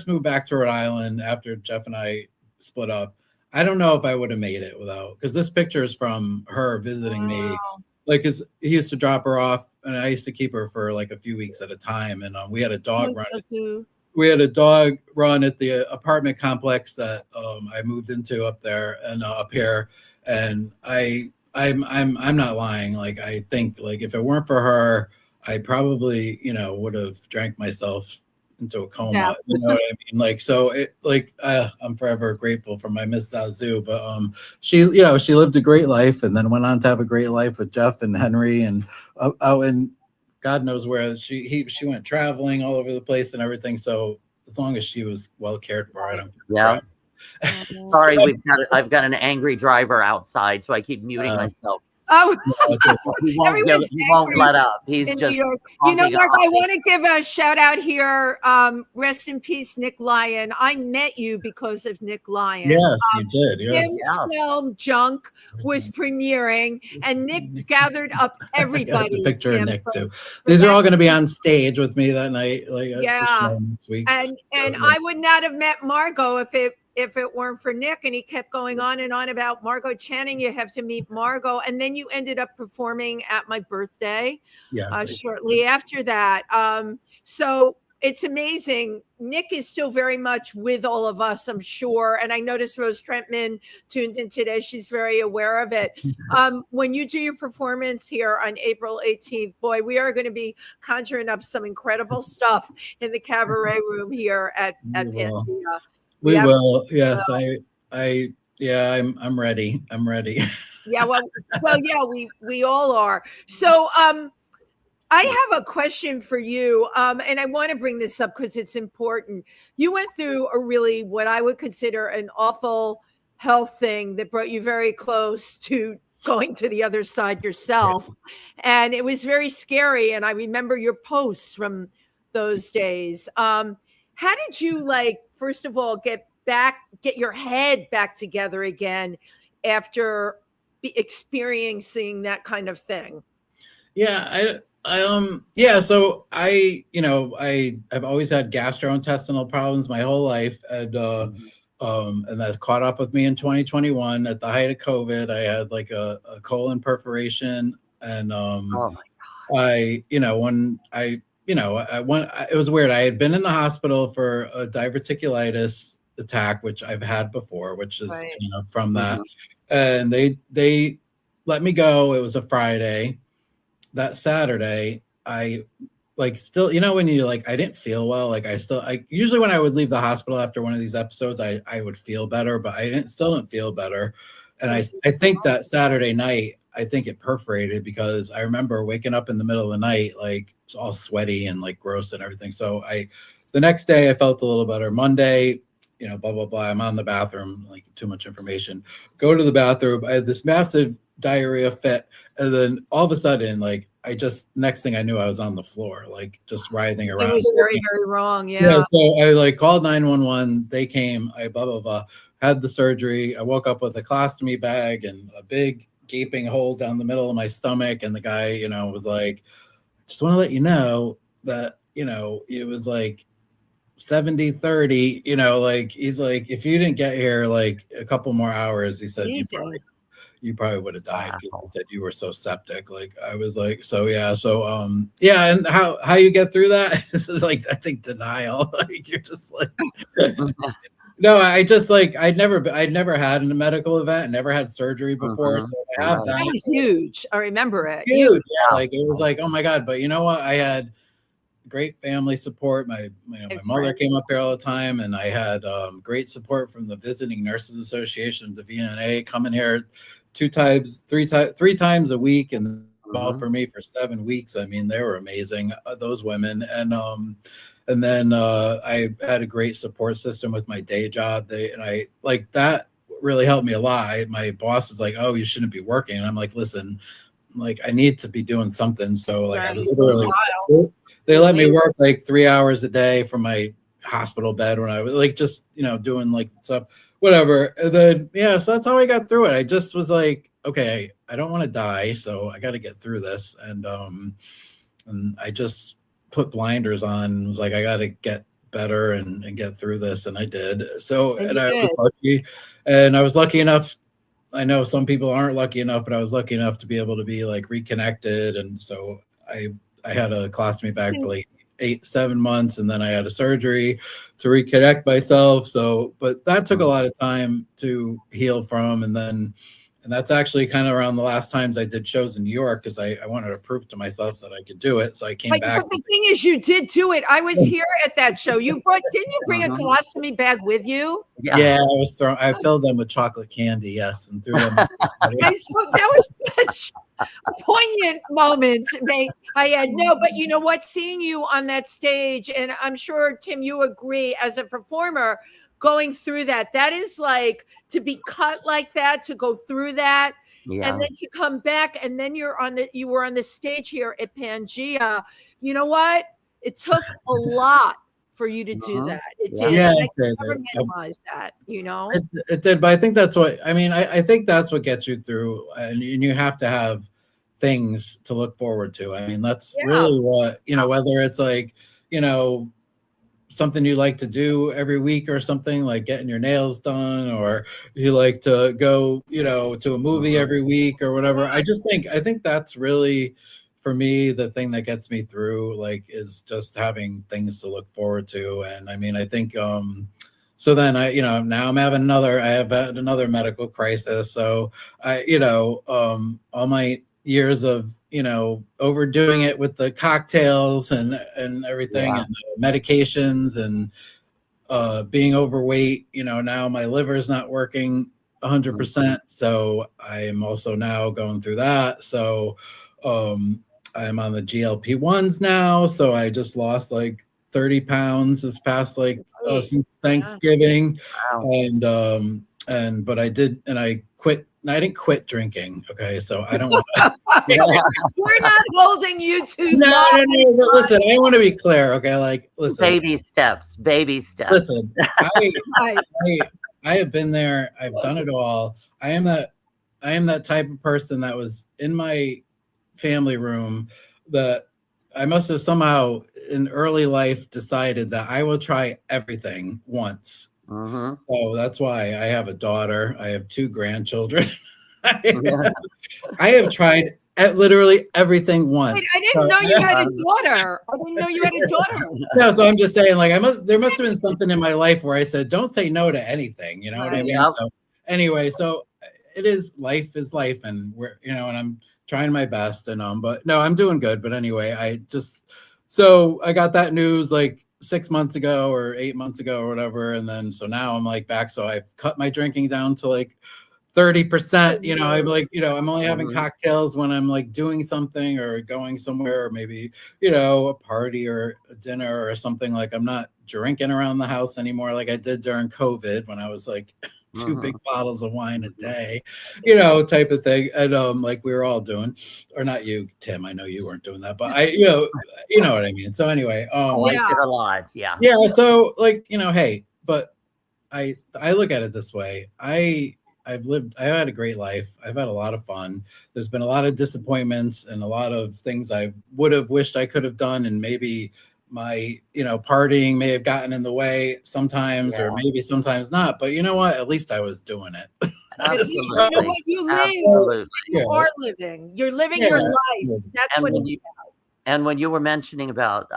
moved back to Rhode Island after Jeff and I split up, I don't know if I would have made it without, because this picture is from her visiting me. Cause he used to drop her off, and I used to keep her for like a few weeks at a time. And we had a dog run. We had a dog run at the apartment complex that I moved into up there and up here. And I'm not lying. Like I think like if it weren't for her, I probably would have drank myself into a coma. Yeah. You know what I mean? Like so it I'm forever grateful for my Miss Zazu. But she lived a great life and then went on to have a great life with Jeff and Henry and out in God knows where. She went traveling all over the place and everything. So as long as she was well cared for, I don't care. Sorry, I've got an angry driver outside, so I keep muting myself. Oh, he won't let up. He's just. Mark, I want to give a shout out here. Rest in peace, Nick Lyon. I met you because of Nick Lyon. Yes, you did. Yes. His film Junk was premiering, and Nick gathered up everybody. The picture of Nick too. These are all going to be on stage with me that night. Next week. And I would not have met Margoh if it weren't for Nick. And he kept going on and on about Margoh Channing. You have to meet Margoh. And then you ended up performing at my birthday shortly after that. So it's amazing. Nick is still very much with all of us, I'm sure. And I noticed Rose Trentman tuned in today. She's very aware of it. When you do your performance here on April 18th, boy, we are going to be conjuring up some incredible stuff in the cabaret room here at Pangea. We will. Yes, I'm ready. I'm ready. We all are. So I have a question for you. And I want to bring this up because it's important. You went through a really, what I would consider an awful health thing that brought you very close to going to the other side yourself. And it was very scary. And I remember your posts from those days. How did you first of all, get your head back together again after experiencing that kind of thing? So I've always had gastrointestinal problems my whole life. And that caught up with me in 2021 at the height of COVID. I had like a colon perforation and it was weird. I had been in the hospital for a diverticulitis attack, which I've had before, which is from that. And they let me go. It was a Friday. That Saturday, I still, when you I didn't feel well. I usually when I would leave the hospital after one of these episodes, I would feel better, but I still didn't feel better. And I think that Saturday night, I think it perforated because I remember waking up in the middle of the night, it's all sweaty and gross and everything. So the next day I felt a little better. Monday, blah, blah, blah. I'm on the bathroom, too much information. Go to the bathroom. I had this massive diarrhea fit. And then all of a sudden, next thing I knew, I was on the floor, just writhing around. It was very, very wrong. Yeah. So I called 911. They came, I blah, blah, blah, had the surgery. I woke up with a colostomy bag and a big gaping hole down the middle of my stomach. And the guy, was like, just want to let you know that, it was 70-30, he's like, if you didn't get here a couple more hours, he said, you probably would have died because Wow. you said you were so septic. Like I was like, so yeah. So yeah, and how you get through that? This is like, I think, denial. Like you're just like no, I just like I'd never had a medical event, never had surgery before. So I have Right. That that. was huge. I remember it. Huge. Yeah, like it was like, oh my God. But you know what? I had great family support. My mother came up here all the time, and I had great support from the Visiting Nurses Association, the VNA, coming here three times a week, and all for me for 7 weeks. I mean, they were amazing, those women, and then I had a great support system with my day job. And I like that really helped me a lot. My boss was like, "Oh, you shouldn't be working," and I'm like, "Listen, like I need to be doing something." So like I was literally. They let me work like 3 hours a day from my hospital bed when I was like just doing like stuff, whatever. And then so that's how I got through it. I just was like, okay, I don't want to die, so I got to get through this. And I just put blinders on. And was like, I got to get better and get through this, and I did. So and I was lucky, and I was lucky enough. I know some people aren't lucky enough, but I was lucky enough to be able to be like reconnected, and so I had a colostomy bag for like 7 months, and then I had a surgery to reconnect myself. So, but that took a lot of time to heal from, and that's actually kind of around the last times I did shows in New York because I wanted to prove to myself that I could do it. So I came back. But the thing is, you did do it. I was here at that show. Didn't you bring a colostomy bag with you? Yeah, I filled them with chocolate candy, yes, and threw them. So that was such a poignant moment. I had but you know what? Seeing you on that stage, and I'm sure Tim, you agree, as a performer, going through that is like to be cut like that, to go through that, and then to come back, and then you were on the stage here at Pangea. You know what? It took a lot for you to do that. It did. Yeah, I can never minimize that, It did, but I think that's what I think that's what gets you through, and you have to have things to look forward to. I mean, that's really what, whether it's like, something you like to do every week or something, like getting your nails done, or you like to go, to a movie every week or whatever. I think that's really, for me, the thing that gets me through, like, is just having things to look forward to. And I mean, I think, so then now I have had another medical crisis. So all my years of, overdoing it with the cocktails and everything, and medications, and being overweight, now my liver is not working 100%. So I am also now going through that. So I'm on the GLP-1s now. So I just lost like 30 pounds this past since Thanksgiving. Wow. But I quit. I didn't quit drinking. Okay, so I don't want to. We're not holding you to No. But listen, I want to be clear. Okay, like listen. Baby steps. Listen, I have been there. I've done it all. I am that type of person that was in my family room that I must have somehow in early life decided that I will try everything once. So that's why I have a daughter. I have 2 grandchildren. I have tried literally everything once. Wait, I didn't know you had a daughter. No, so I'm just saying, like, there must have been something in my life where I said, don't say no to anything. You know what I mean? So anyway, so life is life, and and I'm trying my best, and but no, I'm doing good. But anyway, so I got that news like 6 months ago or 8 months ago or whatever, and then so now I'm like back. So I've cut my drinking down to like 30%. I'm like, I'm only having cocktails when I'm like doing something or going somewhere, or maybe a party or a dinner or something. Like I'm not drinking around the house anymore like I did during COVID when I was like 2 big bottles of wine a day, type of thing. And like we were all doing, or not you, Tim, I know you weren't doing that, but you know what I mean. So anyway, I did a lot. Yeah. So like, hey, but I look at it this way. I've had a great life. I've had a lot of fun. There's been a lot of disappointments and a lot of things I would have wished I could have done and maybe partying may have gotten in the way sometimes, or maybe sometimes not. But you know what? At least I was doing it. Absolutely. You know what? You live. Absolutely. You are living. You're living your life. That's And what. when you were mentioning about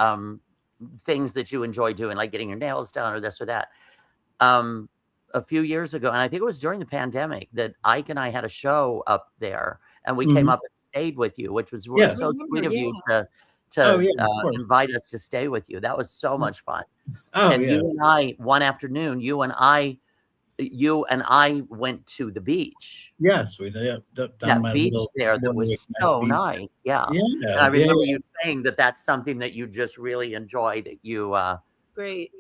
things that you enjoy doing, like getting your nails done or this or that, a few years ago, and I think it was during the pandemic, that Ike and I had a show up there, and we came up and stayed with you, which was so sweet of you to invite us to stay with you. That was so much fun. And you and I, one afternoon, you and I went to the beach. Yes, we did. That beach there that was so nice. Yeah. And I remember you saying that that's something that you just really enjoy, that you great.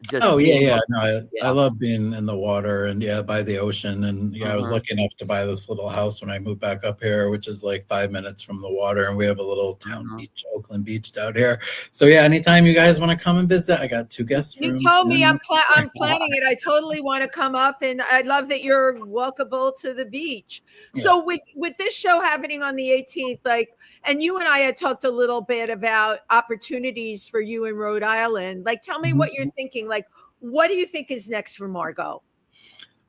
Just no, I love being in the water and by the ocean. And I was lucky enough to buy this little house when I moved back up here, which is like 5 minutes from the water, and we have a little town beach, Oakland Beach, down here. So anytime you guys want to come and visit, I got 2 guest rooms. You told me I'm planning it. I totally want to come up, and I love that you're welcomable to the beach. So with this show happening on the 18th, and you and I had talked a little bit about opportunities for you in Rhode Island. Tell me what you're thinking. What do you think is next for Margoh?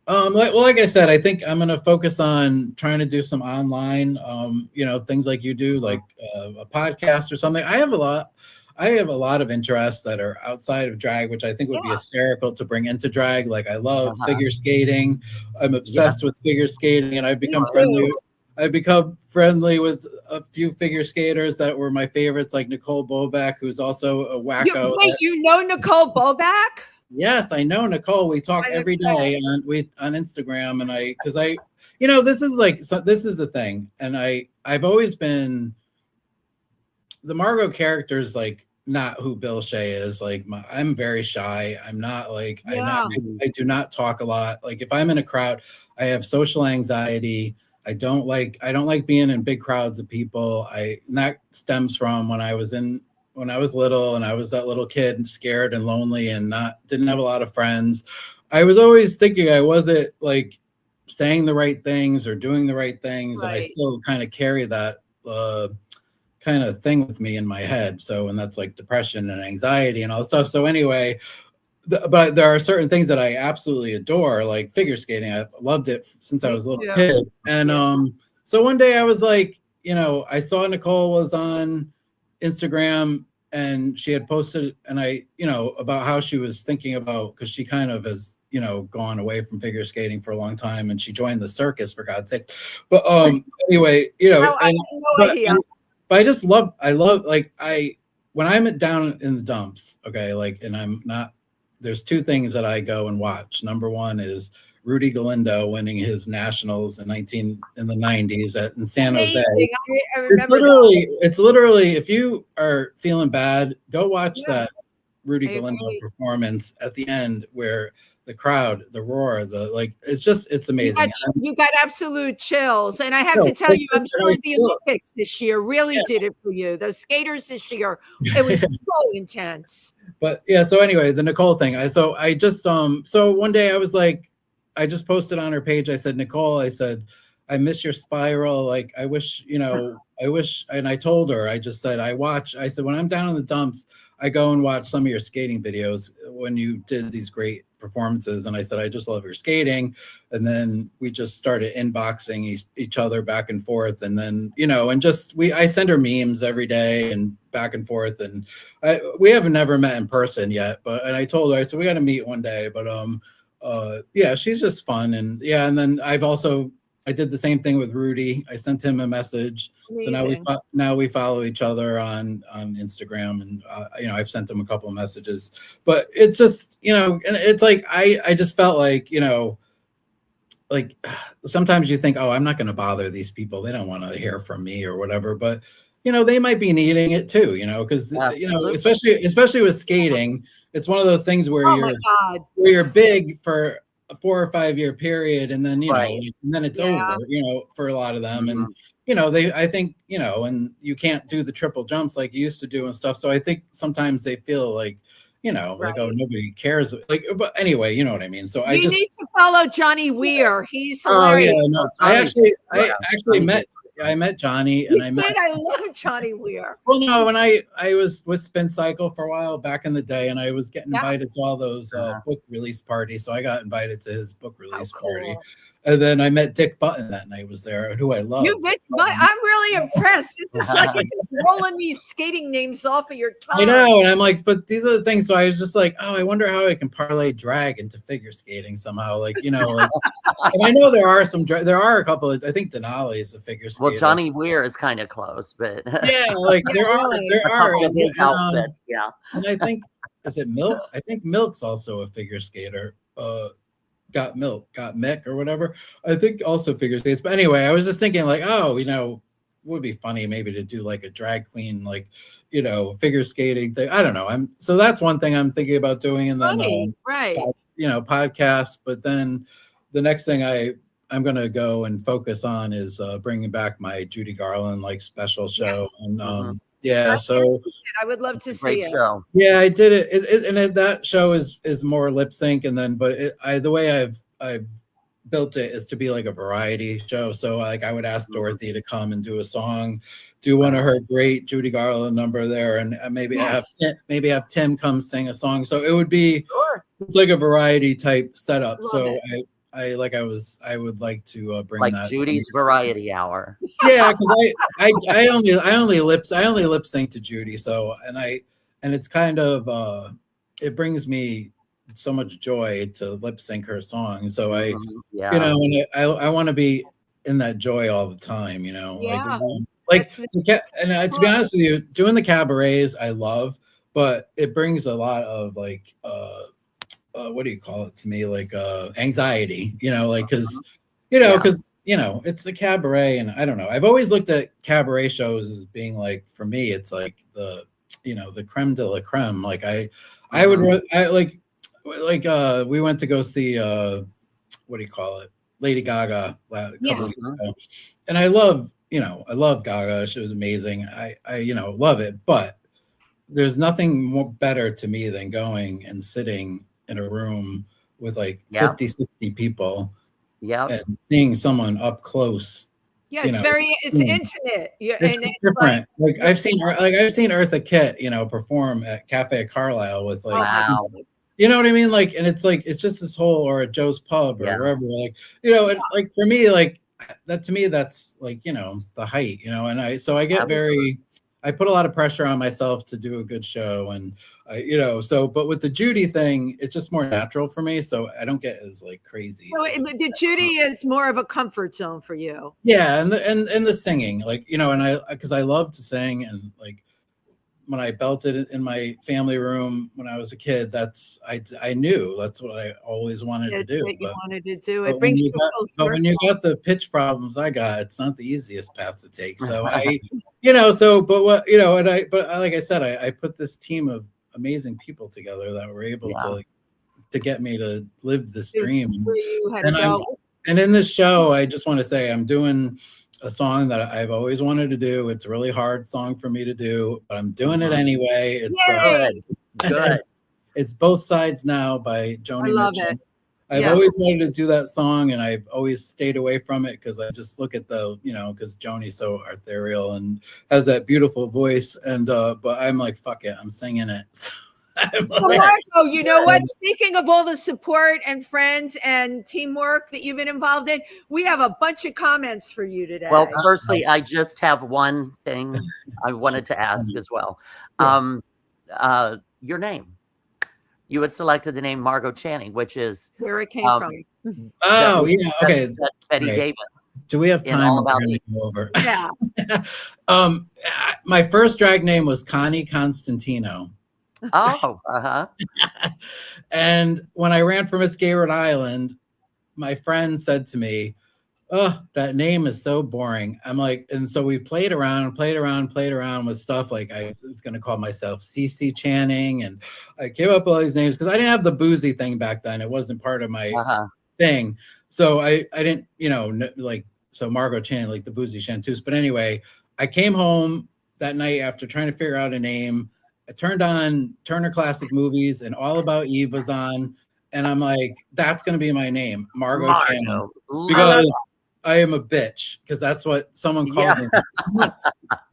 Like I said, I think I'm going to focus on trying to do some online, things like you do, like a podcast or something. I have a lot of interests that are outside of drag, which I think would be hysterical to bring into drag. I love figure skating. I'm obsessed with figure skating, and I've become friendly with a few figure skaters that were my favorites, like Nicole Boback, who's also a wacko. You know Nicole Boback? Yes, I know Nicole. We talk every day on Instagram, and this is the thing, and I've always been, the Margoh character is not who Bill Shea is. I'm very shy. I'm not I do not talk a lot. If I'm in a crowd, I have social anxiety. I don't like being in big crowds of people. And that stems from when I was little, and I was that little kid and scared and lonely and didn't have a lot of friends. I was always thinking I wasn't saying the right things or doing the right things. And I still kind of carry that kind of thing with me in my head. And that's depression and anxiety and all stuff. So anyway, but there are certain things that I absolutely adore, like figure skating. I loved it since I was a little kid. And so one day I was I saw Nicole was on Instagram, and she had posted, and about how she was thinking about, because she kind of has gone away from figure skating for a long time, and she joined the circus, for God's sake. But anyway, but I love when I'm down in the dumps, and I'm not. There's 2 things that I go and watch. Number one is Rudy Galindo winning his nationals in the 90s in San Jose. I remember it's literally, if you are feeling bad, go watch that Rudy Galindo performance at the end, where the crowd, the roar, it's amazing. You got absolute chills. And I have to tell you, I'm sure the Olympics this year really did it for you. Those skaters this year, it was so intense. But so anyway, the Nicole thing. So one day I was I just posted on her page. I said, Nicole, I said, I miss your spiral. I wish, and I told her, I just said, I said, when I'm down in the dumps, I go and watch some of your skating videos when you did these great performances. And I said, I just love your skating. And then we just started inboxing each other back and forth. And then, I send her memes every day and back and forth. And we haven't never met in person yet, and I told her, I said, we got to meet one day. But, she's just fun. And and then I did the same thing with Rudy. I sent him a message. Amazing. So now we follow each other on Instagram, and I've sent him a couple of messages. But it's just and it's I just felt sometimes you think, oh, I'm not going to bother these people. They don't want to hear from me or whatever. But they might be needing it too. Because especially with skating, it's one of those things where you're big for a 4 or 5 year period, and then and then it's over, for a lot of them. And I think and you can't do the triple jumps like you used to do and stuff. So I think sometimes they feel oh, nobody cares. But anyway, you know what I mean. So you need to follow Johnny Weir. He's hilarious. I actually met I met Johnny, You and said I love Johnny Weir. Well, no, when I was with Spin Cycle for a while back in the day, and I was getting invited to all those book release parties, so I got invited to his book release party. And then I met Dick Button that night, was there, who I love. I'm really impressed. This is like you're rolling these skating names off of your tongue. I know, and I'm like, but these are the things. So I was just like, oh, I wonder how I can parlay drag into figure skating somehow. Like, you know, like, and I know there are a couple of, I think Denali is a figure skater. Well, Johnny Weir is kind of close, but yeah, like there are his outfits, and I think, is it Milk? I think Milk's also a figure skater. Got Mick or whatever. I think also figure skates. But anyway, I was just thinking like, oh, you know, it would be funny maybe to do like a drag queen, like, you know, figure skating thing. I don't know. So that's one thing I'm thinking about doing. And then, right. You know, podcast. But then the next thing I'm going to go and focus on is bringing back my Judy Garland like special show. Yes. And yeah, so I would love to see it. Show. Yeah, I did it, that show is more lip sync, and then the way I've built it is to be like a variety show. So like I would ask Dorothy to come and do a song, do one of her great Judy Garland number there, and maybe have Tim come sing a song. So it would be it's like a variety type setup. So I would like to bring like that Judy's variety hour. Yeah, because I only lip sync to Judy. So and it's kind of it brings me so much joy to lip sync her song. So you know, and I want to be in that joy all the time. You know, like to be honest with you, doing the cabarets I love, but it brings a lot of like what do you call it to me, like anxiety, you know, like because it's a cabaret, and I don't know, I've always looked at cabaret shows as being like, for me it's like the creme de la creme. Like I would we went to go see what do you call it, Lady Gaga a couple weeks ago, and I love Gaga. She was amazing. I love it, but there's nothing more better to me than going and sitting in a room with like 50, 60 people and seeing someone up close. Yeah, it's intimate. Yeah, it's different. Like I've seen Eartha Kitt, perform at Cafe Carlisle with like, you know what I mean? Like, and it's like, it's just this whole, or at Joe's Pub or wherever, like, and like for me, like that, to me, that's like, the height, and I get I put a lot of pressure on myself to do a good show, and but with the Judy thing, it's just more natural for me, so I don't get as like crazy. So the Judy is more of a comfort zone for you. Yeah, and the singing, like, and because I love to sing, and like when I belted in my family room when I was a kid, I knew that's what I always wanted to do. It brings you close. But when you got the pitch problems I got, it's not the easiest path to take. So but like I said, I put this team of amazing people together that were able to get me to live this dream. And in this show, I just want to say I'm doing a song that I've always wanted to do. It's a really hard song for me to do, but I'm doing it anyway. It's it's Both Sides Now by Joni Mitchell. I love it. I've always wanted to do that song, and I've always stayed away from it because I just look at because Joni's so ethereal and has that beautiful voice, and but I'm like, fuck it, I'm singing it. Well, Margoh, you know what? Speaking of all the support and friends and teamwork that you've been involved in, we have a bunch of comments for you today. Well, firstly, I just have one thing I wanted to ask as well. Your name. You had selected the name Margoh Channing, which is where it came from. Oh, yeah. Okay. That's Betty Davis. Do we have time? All about over? Yeah. My first drag name was Connie Constantino. Oh, And when I ran for Miss Gay Rhode Island, my friend said to me, "Oh, that name is so boring." I'm like, and so we played around with stuff. Like I was going to call myself CC Channing, and I came up with all these names because I didn't have the boozy thing back then. It wasn't part of my thing. So I didn't, so Margoh Channing, like the boozy chanteuse. But anyway, I came home that night after trying to figure out a name. I turned on Turner Classic Movies, and All About Eve was on, and I'm like, that's going to be my name, Margoh Channing. I am a bitch, because that's what someone called me.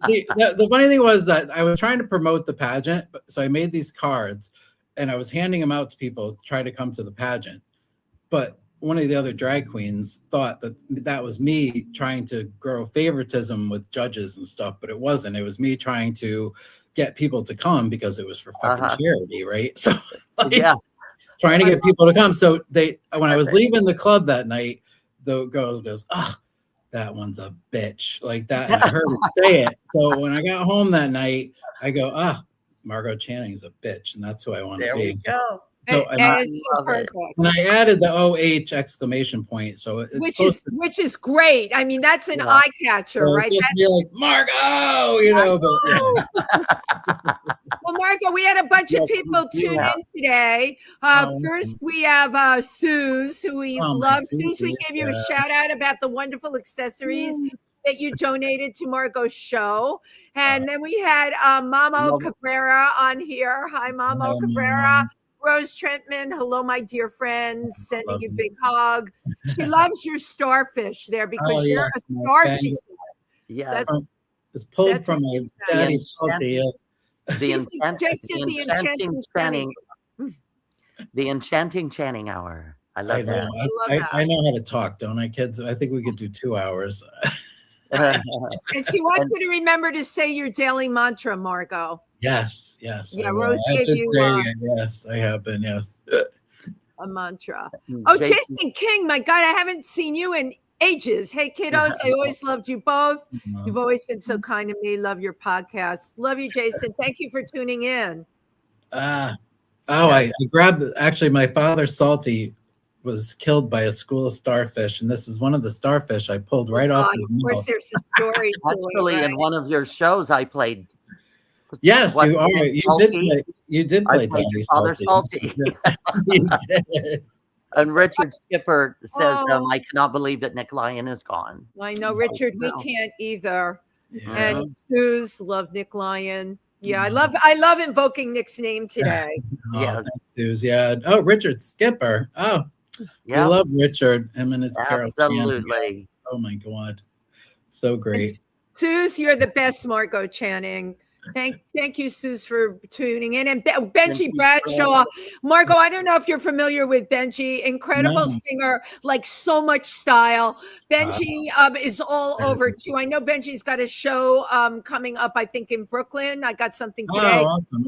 See, the funny thing was that I was trying to promote the pageant, so I made these cards and I was handing them out to people to try to come to the pageant. But one of the other drag queens thought that was me trying to grow favoritism with judges and stuff, but it wasn't. It was me trying to get people to come because it was for fucking charity, right? So trying to get people to come. So when I was leaving the club that night, the girl goes, "Oh, that one's a bitch," like that. And I heard her say it. So when I got home that night, I go, Margoh Channing is a bitch, and that's who I want to be. Go. So and I added the OH exclamation point. So it's which is great. I mean, that's an eye catcher, so right? It's just be like Margoh, you know. But, Well, Margoh, we had a bunch of people tune in today. First, we have Suze, who we love. Suze, we gave you a shout out about the wonderful accessories that you donated to Margoh's show. And then we had Mamo Cabrera on here. Hi, Mamo Cabrera. Rose Trentman, hello, my dear friends. Sending you a big hug. She loves your starfish there because you're a star. She said. Yeah, it's pulled from my daddy's salty. The enchanting Channing hour. I love that. I know how to talk, don't I, kids? I think we could do 2 hours. And she wants you to remember to say your daily mantra, Margoh. Yes. Yeah, Rose gave you yes, I have been, yes. A mantra. Oh, Jason King, my God, I haven't seen you in ages. Hey, kiddos, I always loved you both. You've always been so kind to me. Love your podcast. Love you, Jason. Thank you for tuning in. I grabbed, actually, my father, Salty, was killed by a school of starfish, and this is one of the starfish I pulled right off his mouth. Of course, there's a story. Actually, in one of your shows, I played. Yes, you did play Daddy Salty. You did. And Richard Skipper says, I cannot believe that Nick Lyon is gone. I know, Richard, we can't either. Yeah. And Suze, love Nick Lyon. Yeah, I love invoking Nick's name today. Suze, Oh, Richard Skipper. Oh, we love Richard. Him and his Carol. Absolutely. Oh my God, so great. And Suze, you're the best, Margoh Channing. Thank you, Suze, for tuning in. And Benji Bradshaw. Margoh, I don't know if you're familiar with Benji. Incredible singer, like so much style. Benji is all over too. I know Benji's got a show coming up, I think, in Brooklyn. I got something today. Oh, awesome.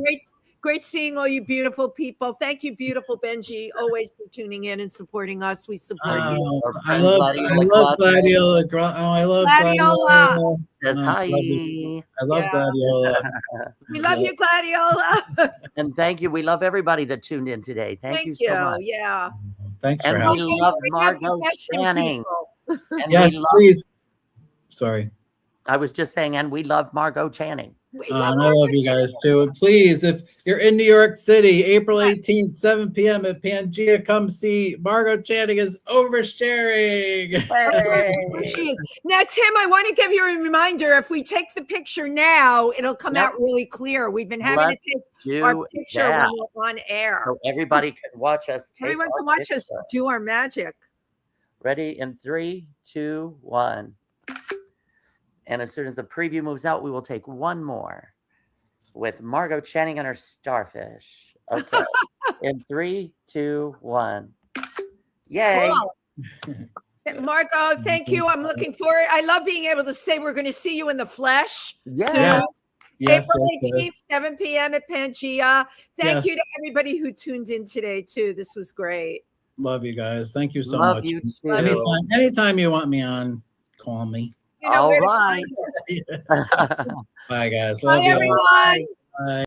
Great seeing all you beautiful people. Thank you, beautiful Benji, always for tuning in and supporting us. We support you. I love Gladiola. I love Gladiola. Says hi. I love Gladiola. We love you, Gladiola. And thank you. We love everybody that tuned in today. Thank you so much. Yeah. Thanks for having me. And we love Margoh Channing. Yes, please. Sorry. I was just saying, and we love Margoh Channing. And I love you guys too. And please, if you're in New York City, April 18th, 7 p.m. at Pangea, come see Margoh Channing is oversharing. She is. Now, Tim, I want to give you a reminder. If we take the picture now, it'll come out really clear. We've been having to take our picture when we're on air. So everybody can watch us. Everyone can watch us do our magic. Ready? In 3, 2, 1. And as soon as the preview moves out, we will take one more with Margoh Channing and her starfish. Okay. In 3, 2, 1. Yay. Cool. Margoh, thank you. I'm looking forward. I love being able to say we're going to see you in the flesh. Yes. April 18th, 7 p.m. at Pangea. Thank you to everybody who tuned in today, too. This was great. Love you guys. Thank you so much. Love you too. Anytime you want me on, call me. You know, all right. Bye, guys. Bye, everyone. Bye.